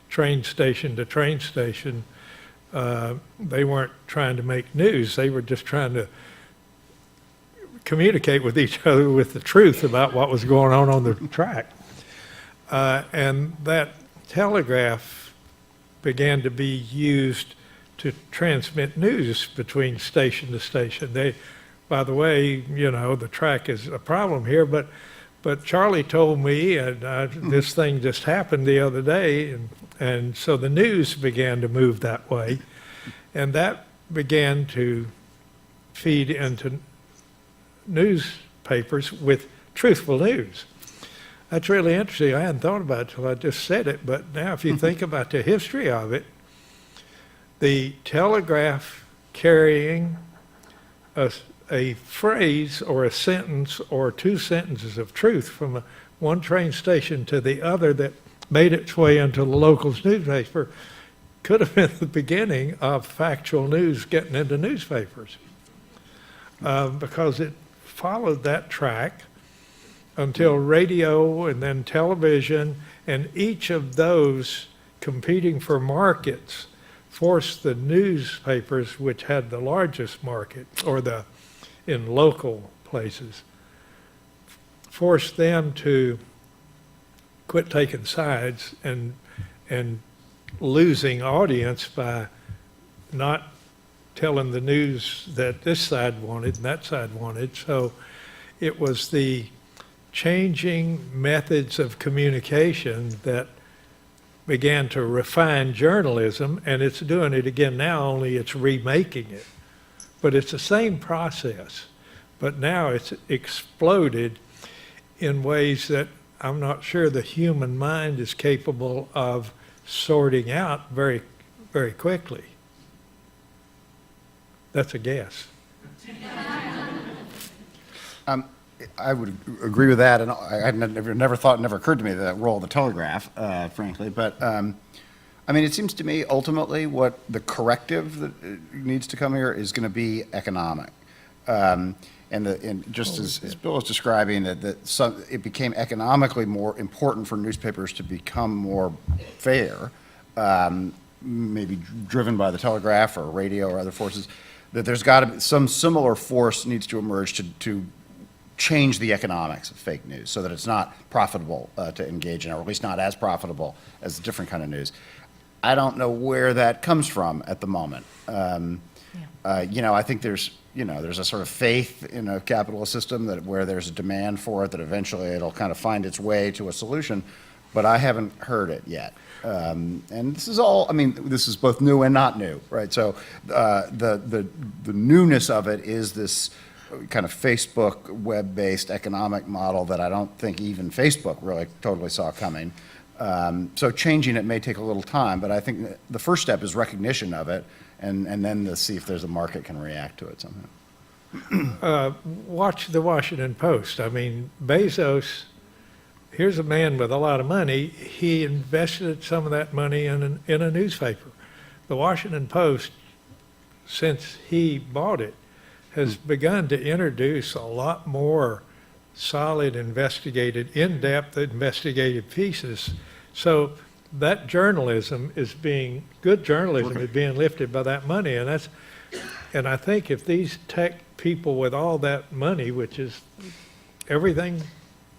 train station to train station. They weren't trying to make news. They were just trying to communicate with each other with the truth about what was going on the track. And that telegraph began to be used to transmit news between station to station. By the way, you know, the track is a problem here, but Charlie told me, and this thing just happened the other day, and so the news began to move that way, and that began to feed into newspapers with truthful news. That's really interesting. I hadn't thought about it till I just said it, but now if you think about the history of it, the telegraph carrying a phrase or a sentence or two sentences of truth from one train station to the other that made its way into the local newspaper could have been the beginning of factual news getting into newspapers, because it followed that track until radio and then television, and each of those competing for markets forced the newspapers, which had the largest market, or in local places, forced them to quit taking sides and losing audience by not telling the news that this side wanted and that side wanted. So it was the changing methods of communication that began to refine journalism, and it's doing it again now, only it's remaking it. But it's the same process. But now it's exploded in ways that I'm not sure the human mind is capable of sorting out very, very quickly. That's a guess. I would agree with that, and I had never thought, never occurred to me that role of the telegraph, frankly. But I mean, it seems to me ultimately what the corrective that needs to come here is going to be economic. And just as Bill was describing, that it became economically more important for newspapers to become more fair, maybe driven by the telegraph or radio or other forces, that there's got to be some similar force needs to emerge to change the economics of fake news so that it's not profitable to engage in, or at least not as profitable as a different kind of news. I don't know where that comes from at the moment. I think there's a sort of faith in a capitalist system that where there's a demand for it, that eventually it'll kind of find its way to a solution, but I haven't heard it yet. And this is all, I mean, this is both new and not new, right? So the newness of it is this kind of Facebook web-based economic model that I don't think even Facebook really totally saw coming. So changing it may take a little time, but I think the first step is recognition of it, and then to see if there's a market can react to it somehow. Watch the Washington Post. I mean, Bezos, here's a man with a lot of money. He invested some of that money in a newspaper. The Washington Post, since he bought it, has begun to introduce a lot more solid in-depth investigative pieces. So that journalism is good journalism is being lifted by that money. And I think if these tech people with all that money, which is everything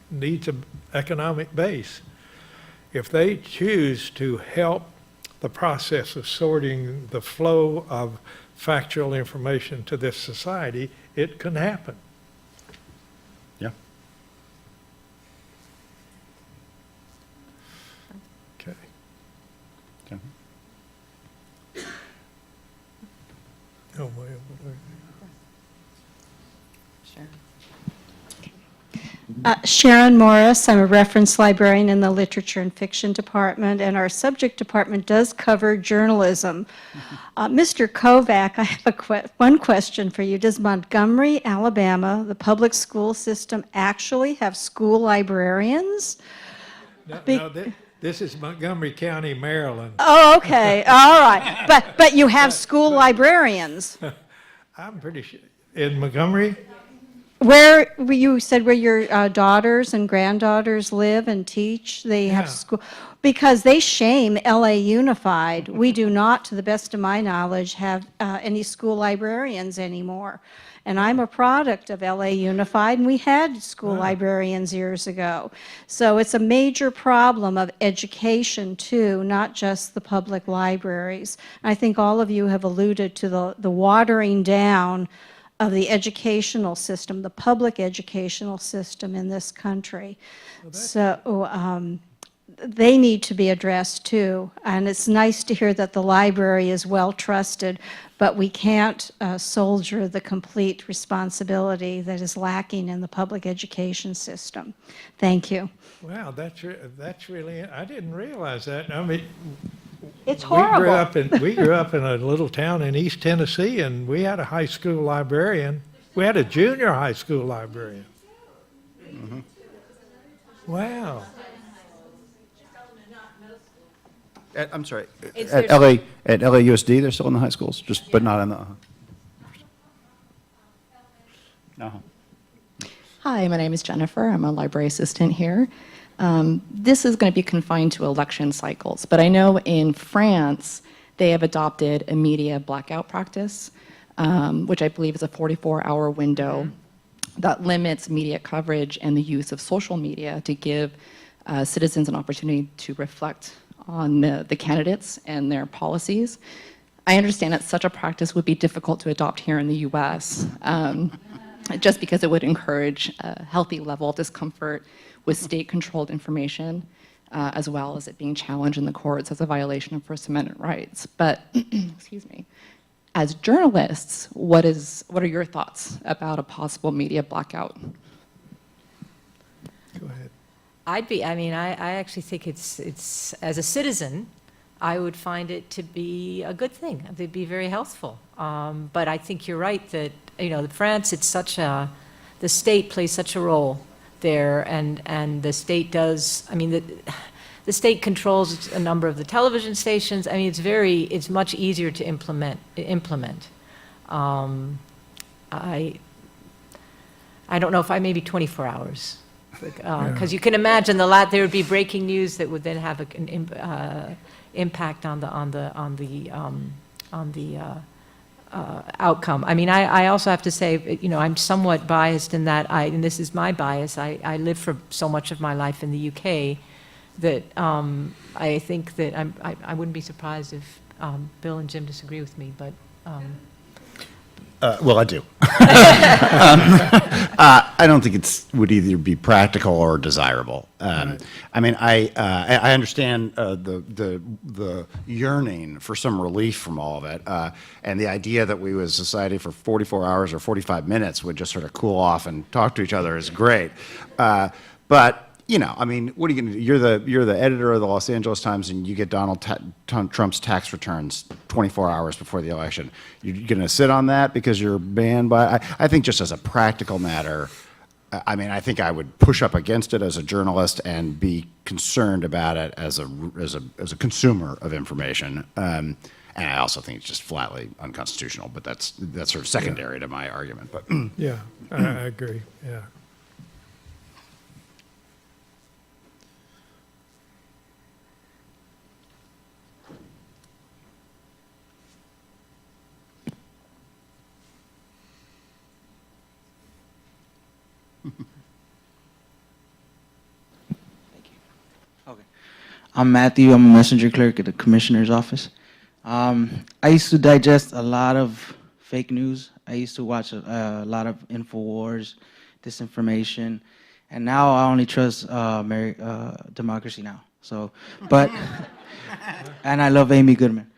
needs an economic base, if they choose to help the process of sorting the flow of factual information to this society, it can happen. Yeah. Okay. Oh, wait. Sharon Morris, I'm a reference librarian in the Literature and Fiction Department, and our subject department does cover journalism. Mr. Kovac, I have one question for you. Does Montgomery, Alabama, the public school system, actually have school librarians? This is Montgomery County, Maryland. Oh, okay, all right. But you have school librarians. I'm pretty sure, in Montgomery? Where you said where your daughters and granddaughters live and teach, they have school, because they shame LA Unified. We do not, to the best of my knowledge, have any school librarians anymore. And I'm a product of LA Unified, and we had school librarians years ago. So it's a major problem of education too, not just the public libraries. I think all of you have alluded to the watering down of the educational system, the public educational system in this country. So they need to be addressed too. And it's nice to hear that the library is well trusted, but we can't soldier the complete responsibility that is lacking in the public education system. Thank you. Wow, that's really, I didn't realize that. I mean, it's horrible. We grew up in a little town in East Tennessee, and we had a high school librarian. We had a junior high school librarian. Mm-hmm. Wow. I'm sorry. At LAUSD, they're still in the high schools, but not in the. Hi, my name is Jennifer. I'm a library assistant here. This is going to be confined to election cycles, but I know in France, they have adopted a media blackout practice, which I believe is a 44-hour window that limits media coverage and the use of social media to give citizens an opportunity to reflect on the candidates and their policies. I understand that such a practice would be difficult to adopt here in the US, just because it would encourage a healthy level of discomfort with state-controlled information, as well as it being challenged in the courts as a violation of First Amendment rights. But, excuse me, as journalists, what are your thoughts about a possible media blackout? Go ahead. I actually think it's, as a citizen, I would find it to be a good thing. It'd be very healthful. But I think you're right that, France, the state plays such a role there, and the state does, the state controls a number of the television stations. It's much easier to implement. I don't know if maybe 24 hours. Because you can imagine there would be breaking news that would then have an impact on the outcome. I also have to say, I'm somewhat biased in that and this is my bias. I lived for so much of my life in the UK that I think that I wouldn't be surprised if Bill and Jim disagree with me, but. Well, I do. I don't think would either be practical or desirable. I understand the yearning for some relief from all of it, and the idea that we as a society for 44 hours or 45 minutes would just sort of cool off and talk to each other is great. But what are you going to do? You're the editor of the Los Angeles Times, and you get Donald Trump's tax returns 24 hours before the election. You're going to sit on that because you're banned by? I think just as a practical matter, I think I would push up against it as a journalist and be concerned about it as a consumer of information. And I also think it's just flatly unconstitutional. But that's sort of secondary to my argument. But Yeah, I agree. Yeah. I'm Matthew. I'm a messenger clerk at the commissioner's office. I used to digest a lot of fake news. I used to watch a lot of InfoWars, disinformation, and now I only trust Democracy Now! And I love Amy Goodman.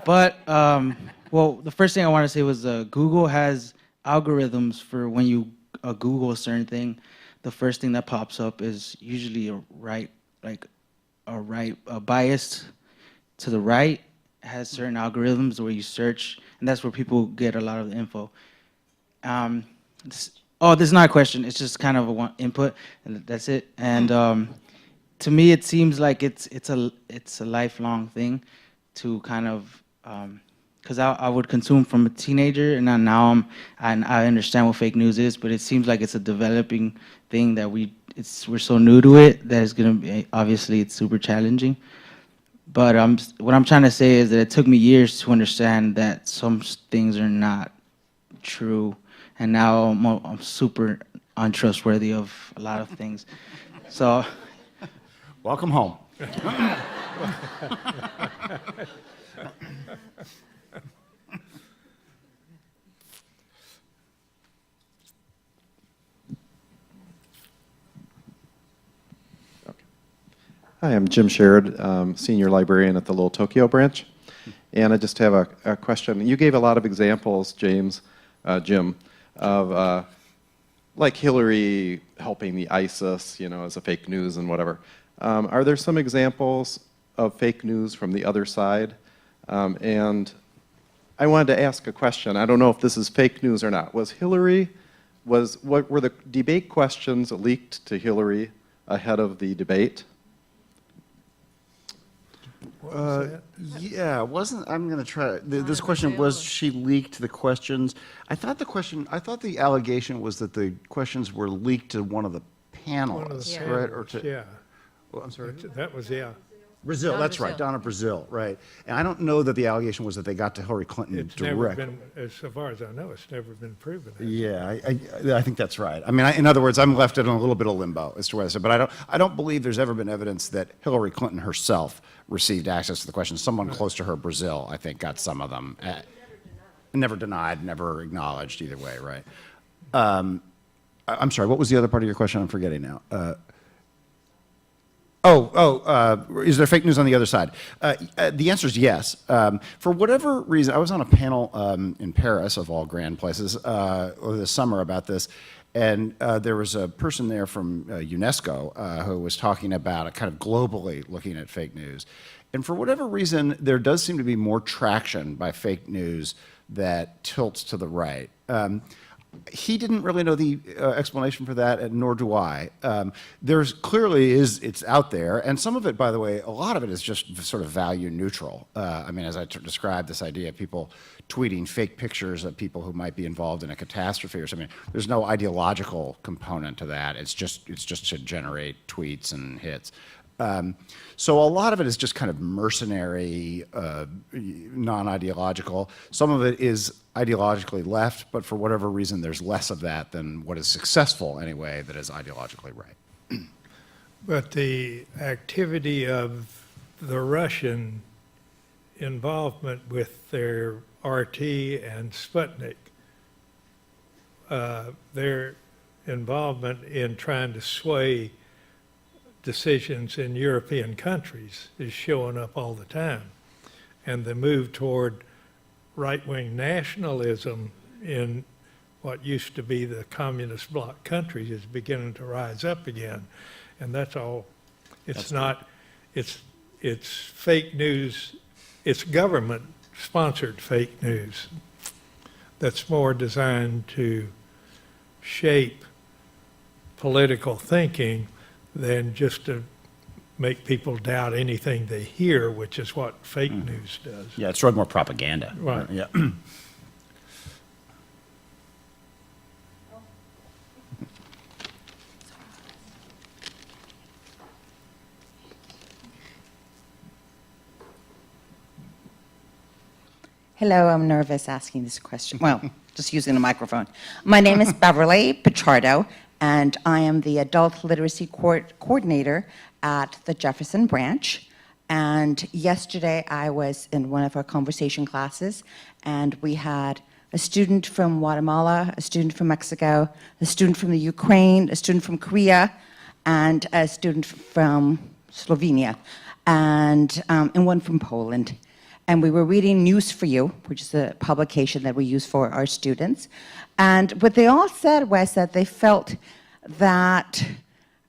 But, the first thing I want to say was Google has algorithms for when you Google a certain thing, the first thing that pops up is usually a bias to the right. It has certain algorithms where you search, and that's where people get a lot of the info. This is not a question. It's just kind of a input, and that's it. And to me, it seems like it's a lifelong thing to kind of because I would consume from a teenager, and now I understand what fake news is, but it seems like it's a developing thing that we're so new to it that it's gonna be, obviously it's super challenging. But what I'm trying to say is that it took me years to understand that some things are not true, and now I'm super untrustworthy of a lot of things. So, welcome home. Hi, I'm Jim Sherrod, Senior Librarian at the Little Tokyo branch. And I just have a question. You gave a lot of examples, Jim, of like Hillary helping the ISIS, as a fake news and whatever. Are there some examples of fake news from the other side? And I wanted to ask a question. I don't know if this is fake news or not. Were the debate questions leaked to Hillary ahead of the debate? Yeah, I'm going to try. This question was, she leaked the questions. I thought the allegation was that the questions were leaked to one of the panelists, right? Or to, Yeah. Well, I'm sorry. That was, yeah. Brazil, that's right, Donna Brazil, right. And I don't know that the allegation was that they got to Hillary Clinton It's direct. never been, as far as I know, it's never been proven. Yeah, I think that's right. In other words, I'm left in a little bit of limbo as to what I said, but I don't believe there's ever been evidence that Hillary Clinton herself received access to the questions. Someone close to her, Brazil, I think, got some of them. Never denied, never acknowledged, either way, right? I'm sorry, what was the other part of your question? I'm forgetting now. Is there fake news on the other side? The answer is yes. For whatever reason, I was on a panel in Paris, of all grand places, over the summer about this, and there was a person there from UNESCO who was talking about kind of globally looking at fake news. And for whatever reason, there does seem to be more traction by fake news that tilts to the right. He didn't really know the explanation for that, and nor do I. There's clearly it's out there, and some of it, by the way, a lot of it is just sort of value neutral. I mean, as I described this idea of people tweeting fake pictures of people who might be involved in a catastrophe or something. There's no ideological component to that. It's just to generate tweets and hits. So a lot of it is just kind of mercenary, non-ideological. Some of it is ideologically left, but for whatever reason, there's less of that than what is successful anyway that is ideologically right. But the activity of the Russian involvement with their RT and Sputnik, their involvement in trying to sway decisions in European countries is showing up all the time. And the move toward right-wing nationalism in what used to be the communist bloc countries is beginning to rise up again. And that's all, it's fake news, it's government-sponsored fake news that's more designed to shape political thinking than just to make people doubt anything they hear, which is what fake news does. Yeah, it's really more propaganda. Right. Yeah. Hello, I'm nervous asking this question. Well, just using the microphone. My name is Beverly Pichardo, and I am the Adult Literacy Coordinator at the Jefferson Branch. And yesterday I was in one of our conversation classes, and we had a student from Guatemala, a student from Mexico, a student from the Ukraine, a student from Korea, and a student from Slovenia, and one from Poland. And we were reading News for You, which is a publication that we use for our students. And what they all said was that they felt that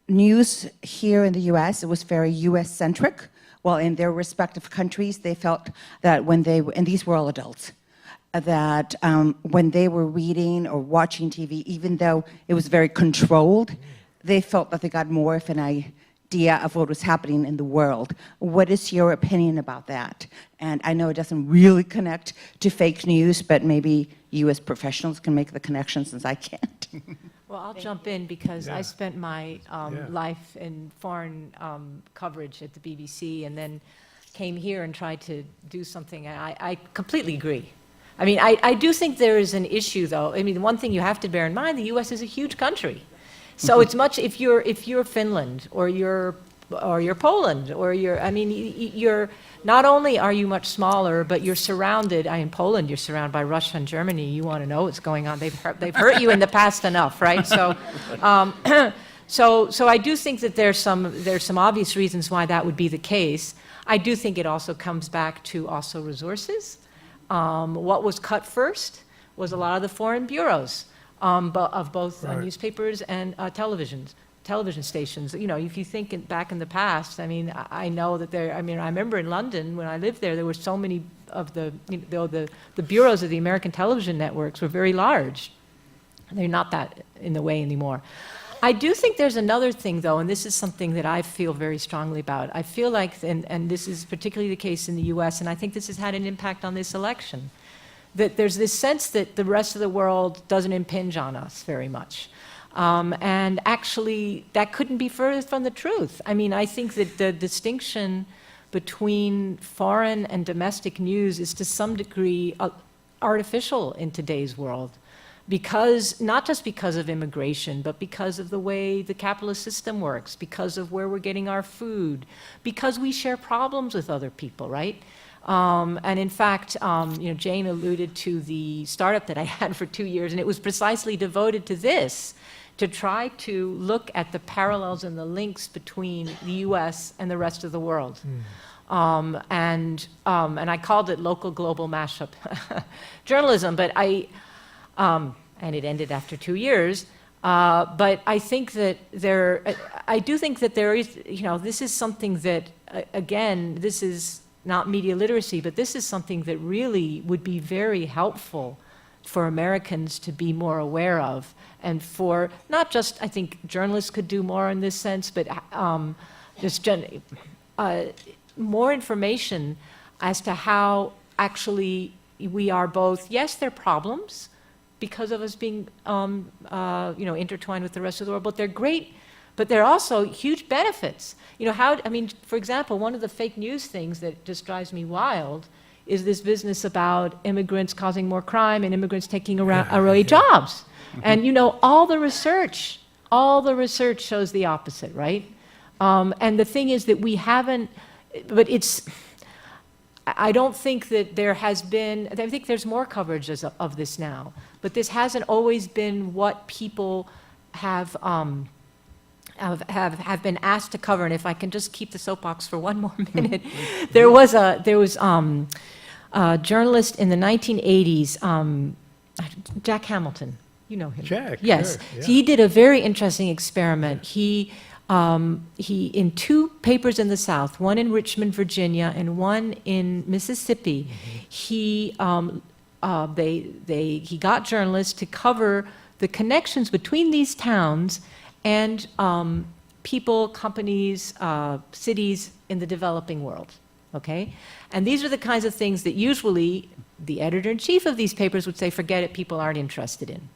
news here in the US, it was very US-centric, while in their respective countries, they felt that when they, and these were all adults, that when they were reading or watching TV, even though it was very controlled, they felt that they got more of an idea of what was happening in the world. What is your opinion about that? And I know it doesn't really connect to fake news, but maybe you as professionals can make the connection since I can't. Well, I'll jump in because I spent my life in foreign coverage at the BBC and then came here and tried to do something. I completely agree. I mean, I do think there is an issue, though. I mean, the one thing you have to bear in mind, the U.S. is a huge country. So it's much, if you're Finland or you're Poland or you're, not only are you much smaller, but you're surrounded, in Poland, you're surrounded by Russia and Germany. You want to know what's going on. They've hurt you in the past enough, right? So, so I do think that there's some obvious reasons why that would be the case. I do think it also comes back to also resources. What was cut first was a lot of the foreign bureaus of both newspapers and television stations. You know, if you think back in the past, I mean, I know that I remember in London when I lived there, there were so many of the bureaus of the American television networks were very large. They're not that in the way anymore. I do think there's another thing, though, and this is something that I feel very strongly about. I feel like, and this is particularly the case in the U.S., and I think this has had an impact on this election, that there's this sense that the rest of the world doesn't impinge on us very much. And actually, that couldn't be further from the truth. I mean, I think that the distinction between foreign and domestic news is to some degree artificial in today's world. Because, not just because of immigration, but because of the way the capitalist system works, because of where we're getting our food, because we share problems with other people, right? And in fact, Jane alluded to the startup that I had for 2 years, and it was precisely devoted to this. to try to look at the parallels and the links between the U.S. and the rest of the world. And I called it local global mashup journalism, but and it ended after 2 years. But I think that I do think that there is, this is something that, again, this is not media literacy, but this is something that really would be very helpful for Americans to be more aware of, and for not just, I think journalists could do more in this sense, but just more information as to how actually we are both, yes, there are problems because of us being intertwined with the rest of the world, but they're great, but they're also huge benefits. For example, one of the fake news things that just drives me wild is this business about immigrants causing more crime and immigrants taking away jobs. And all the research shows the opposite, right? And the thing is that we haven't, but I don't think that there has been, I think there's more coverage of this now, but this hasn't always been what people have been asked to cover. And if I can just keep the soapbox for one more minute, there was a journalist in the 1980s, Jack Hamilton. You know him. Jack, yes. sure, yeah. He did a very interesting experiment. He in 2 papers in the South, one in Richmond, Virginia, and one in Mississippi, he got journalists to cover the connections between these towns and people, companies, cities in the developing world. Okay, and these are the kinds of things that usually the editor-in-chief of these papers would say, "Forget it, people aren't interested in."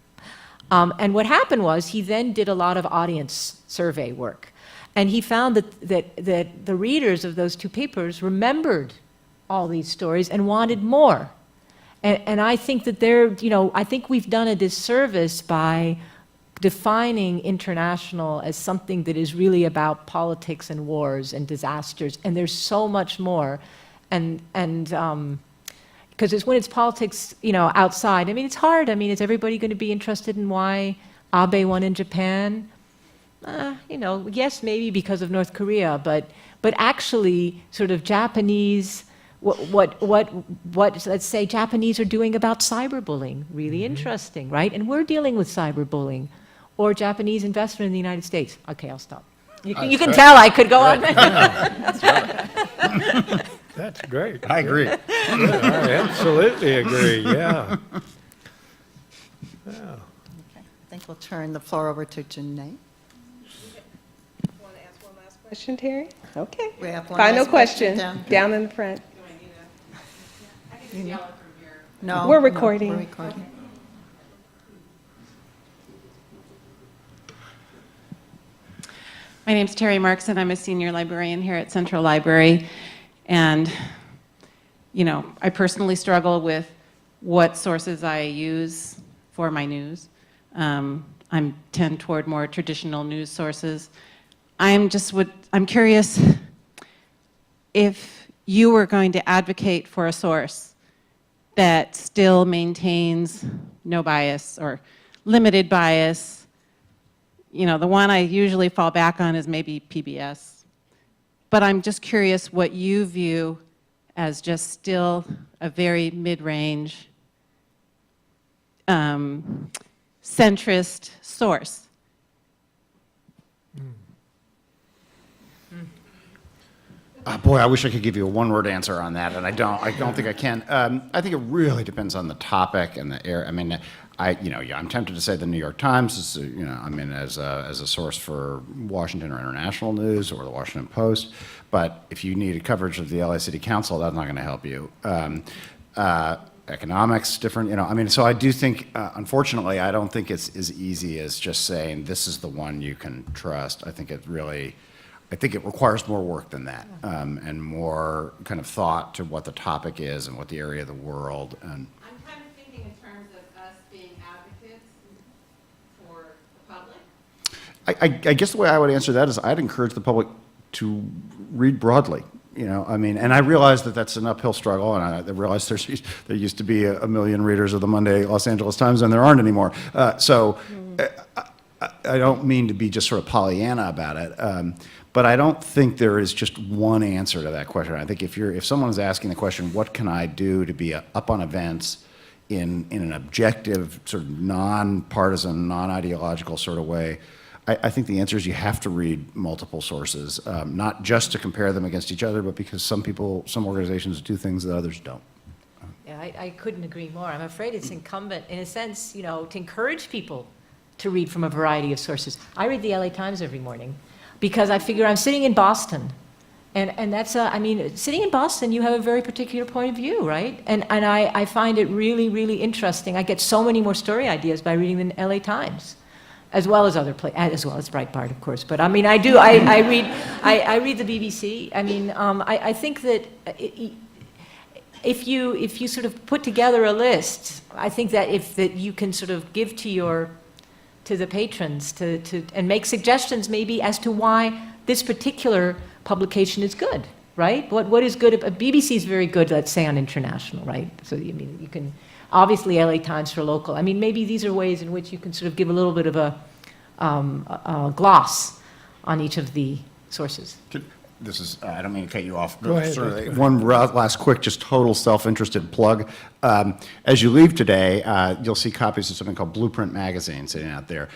And what happened was he then did a lot of audience survey work. And he found that the readers of those 2 papers remembered all these stories and wanted more. And I think that I think we've done a disservice by defining international as something that is really about politics and wars and disasters. And there's so much more. Because it's when it's politics, outside. It's hard. Is everybody going to be interested in why Abe won in Japan? Yes, maybe because of North Korea, but actually, sort of Japanese, what let's say Japanese are doing about cyberbullying, really interesting, right? And we're dealing with cyberbullying, or Japanese investment in the United States. Okay, I'll stop. You can tell I could go on. That's right. That's great. I agree. Yeah, I absolutely agree, yeah. I think we'll turn the floor over to Janae. Want to ask one last question, Terry? Okay. We have one Final last question question, down down in the front. No. We're recording. No, we're recording. My name's Terry Marks, and I'm a senior librarian here at Central Library. And, I personally struggle with what sources I use for my news. I tend toward more traditional news sources. I'm curious if you were going to advocate for a source that still maintains no bias or limited bias. The one I usually fall back on is maybe PBS. But I'm just curious what you view as just still a very mid-range, centrist source. Boy, I wish I could give you a one-word answer on that, and I don't think I can. I think it really depends on the topic and the area. I'm tempted to say the New York Times is, as a source for Washington or international news, or the Washington Post. But if you need a coverage of the LA City Council, that's not going to help you. Economics, different, so I do think, unfortunately, I don't think it's as easy as just saying this is the one you can trust. I think it requires more work than that, and more kind of thought to what the topic is and what the area of the world. And I'm kind of thinking in terms of us being advocates for the public. I guess the way I would answer that is I'd encourage the public to read broadly. And I realize that that's an uphill struggle, and I realize there used to be a million readers of the Monday Los Angeles Times, and there aren't anymore. I don't mean to be just sort of Pollyanna about it, but I don't think there is just one answer to that question. I think if someone is asking the question, what can I do to be up on events in an objective, sort of non-partisan, non-ideological sort of way, I think the answer is you have to read multiple sources, not just to compare them against each other, but because some organizations do things that others don't. Yeah, I couldn't agree more. I'm afraid it's incumbent, in a sense, to encourage people to read from a variety of sources. I read the LA Times every morning because I figure I'm sitting in Boston. And that's, sitting in Boston, you have a very particular point of view, right? And I find it really, really interesting. I get so many more story ideas by reading the LA Times, as well as as well as Breitbart, of course. But I read the BBC. I think that if you sort of put together a list, I think that you can sort of give to the patrons and make suggestions maybe as to why this particular publication is good, right? What is good? BBC is very good, let's say, on international, right? So you can obviously LA Times for local. Maybe these are ways in which you can sort of give a little bit of a gloss on each of the sources. This is, I don't mean to cut you off. Go ahead. Sort of one last quick, just total self-interested plug. As you leave today, you'll see copies of something called Blueprint Magazine sitting out there.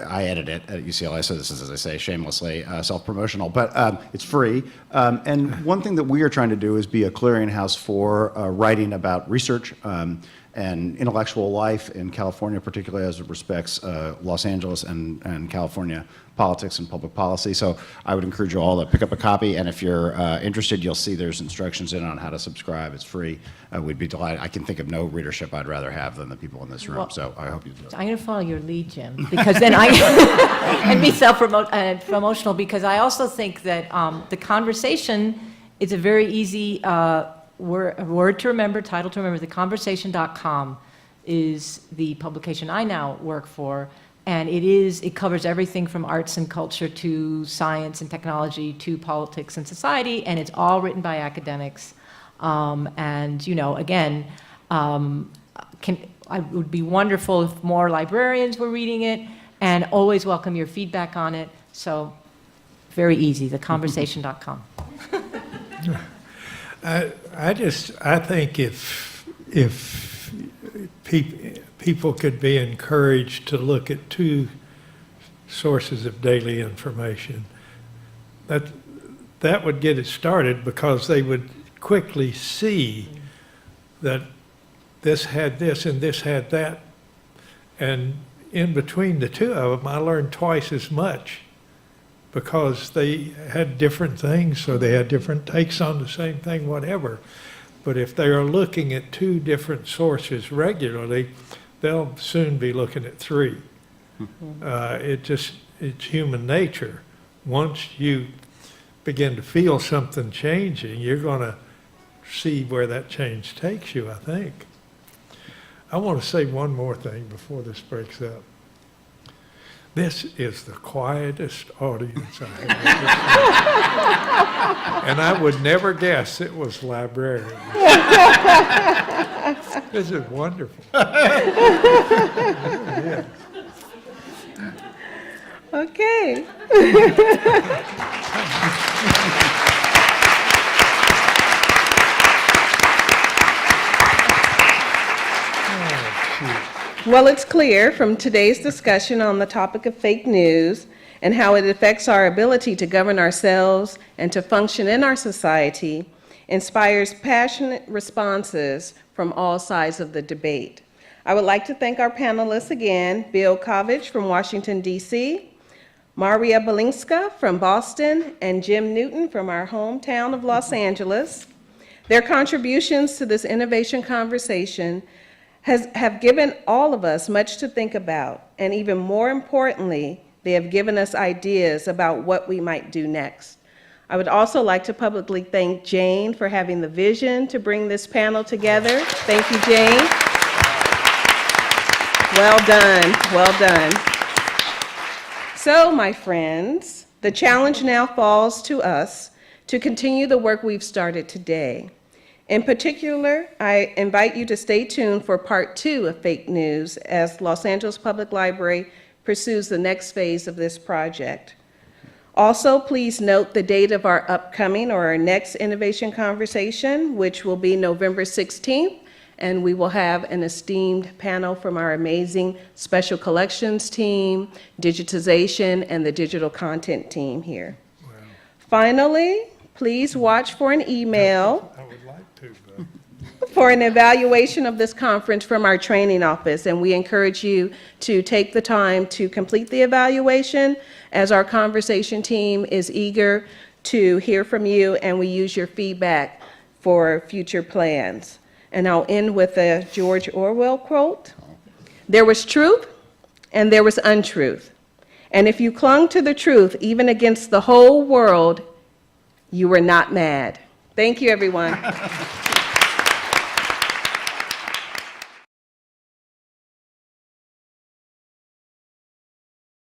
I edit it at UCLA, so this is, as I say, shamelessly self-promotional, but it's free. And one thing that we are trying to do is be a clearinghouse for writing about research and intellectual life in California, particularly as it respects Los Angeles and California politics and public policy. So I would encourage you all to pick up a copy, and if you're interested, you'll see there's instructions in on how to subscribe. It's free. We'd be delighted. I can think of no readership I'd rather have than the people in this room, Well, so I hope you do it. I'm going to follow your lead, Jim, because then and be self-promotional, because I also think that the conversation is a very easy word to remember, title to remember. TheConversation.com is the publication I now work for, and it covers everything from arts and culture to science and technology to politics and society, and it's all written by academics. Again, it would be wonderful if more librarians were reading it, and always welcome your feedback on it. So, very easy, theconversation.com. I think if people could be encouraged to look at two sources of daily information, that would get it started, because they would quickly see that this had this and this had that, and in between the two of them, I learned twice as much, because they had different things, so they had different takes on the same thing, whatever. But if they are looking at two different sources regularly, they'll soon be looking at three. It's human nature. Once you begin to feel something changing, you're going to see where that change takes you, I think. I want to say one more thing before this breaks up. This is the quietest audience I have ever seen. And I would never guess it was librarians. This is wonderful. Yeah. Okay. Well, it's clear from today's discussion on the topic of fake news and how it affects our ability to govern ourselves and to function in our society, inspires passionate responses from all sides of the debate. I would like to thank our panelists again, Bill Kovich from Washington, D.C., Maria Belinska from Boston, and Jim Newton from our hometown of Los Angeles. Their contributions to this innovation conversation have given all of us much to think about, and even more importantly, they have given us ideas about what we might do next. I would also like to publicly thank Jane for having the vision to bring this panel together. Thank you, Jane. Well done, well done. So, my friends, the challenge now falls to us to continue the work we've started today. In particular, I invite you to stay tuned for part 2 of Fake News as Los Angeles Public Library pursues the next phase of this project. Also, please note the date of our upcoming or our next innovation conversation, which will be November 16th, and we will have an esteemed panel from our amazing special collections team, digitization, and the digital content team here. Wow. Finally, please watch for an email I would like to, but for an evaluation of this conference from our training office, and we encourage you to take the time to complete the evaluation, as our conversation team is eager to hear from you, and we use your feedback for future plans. And I'll end with a George Orwell quote: "There was truth and there was untruth, and if you clung to the truth even against the whole world, you were not mad." Thank you, everyone.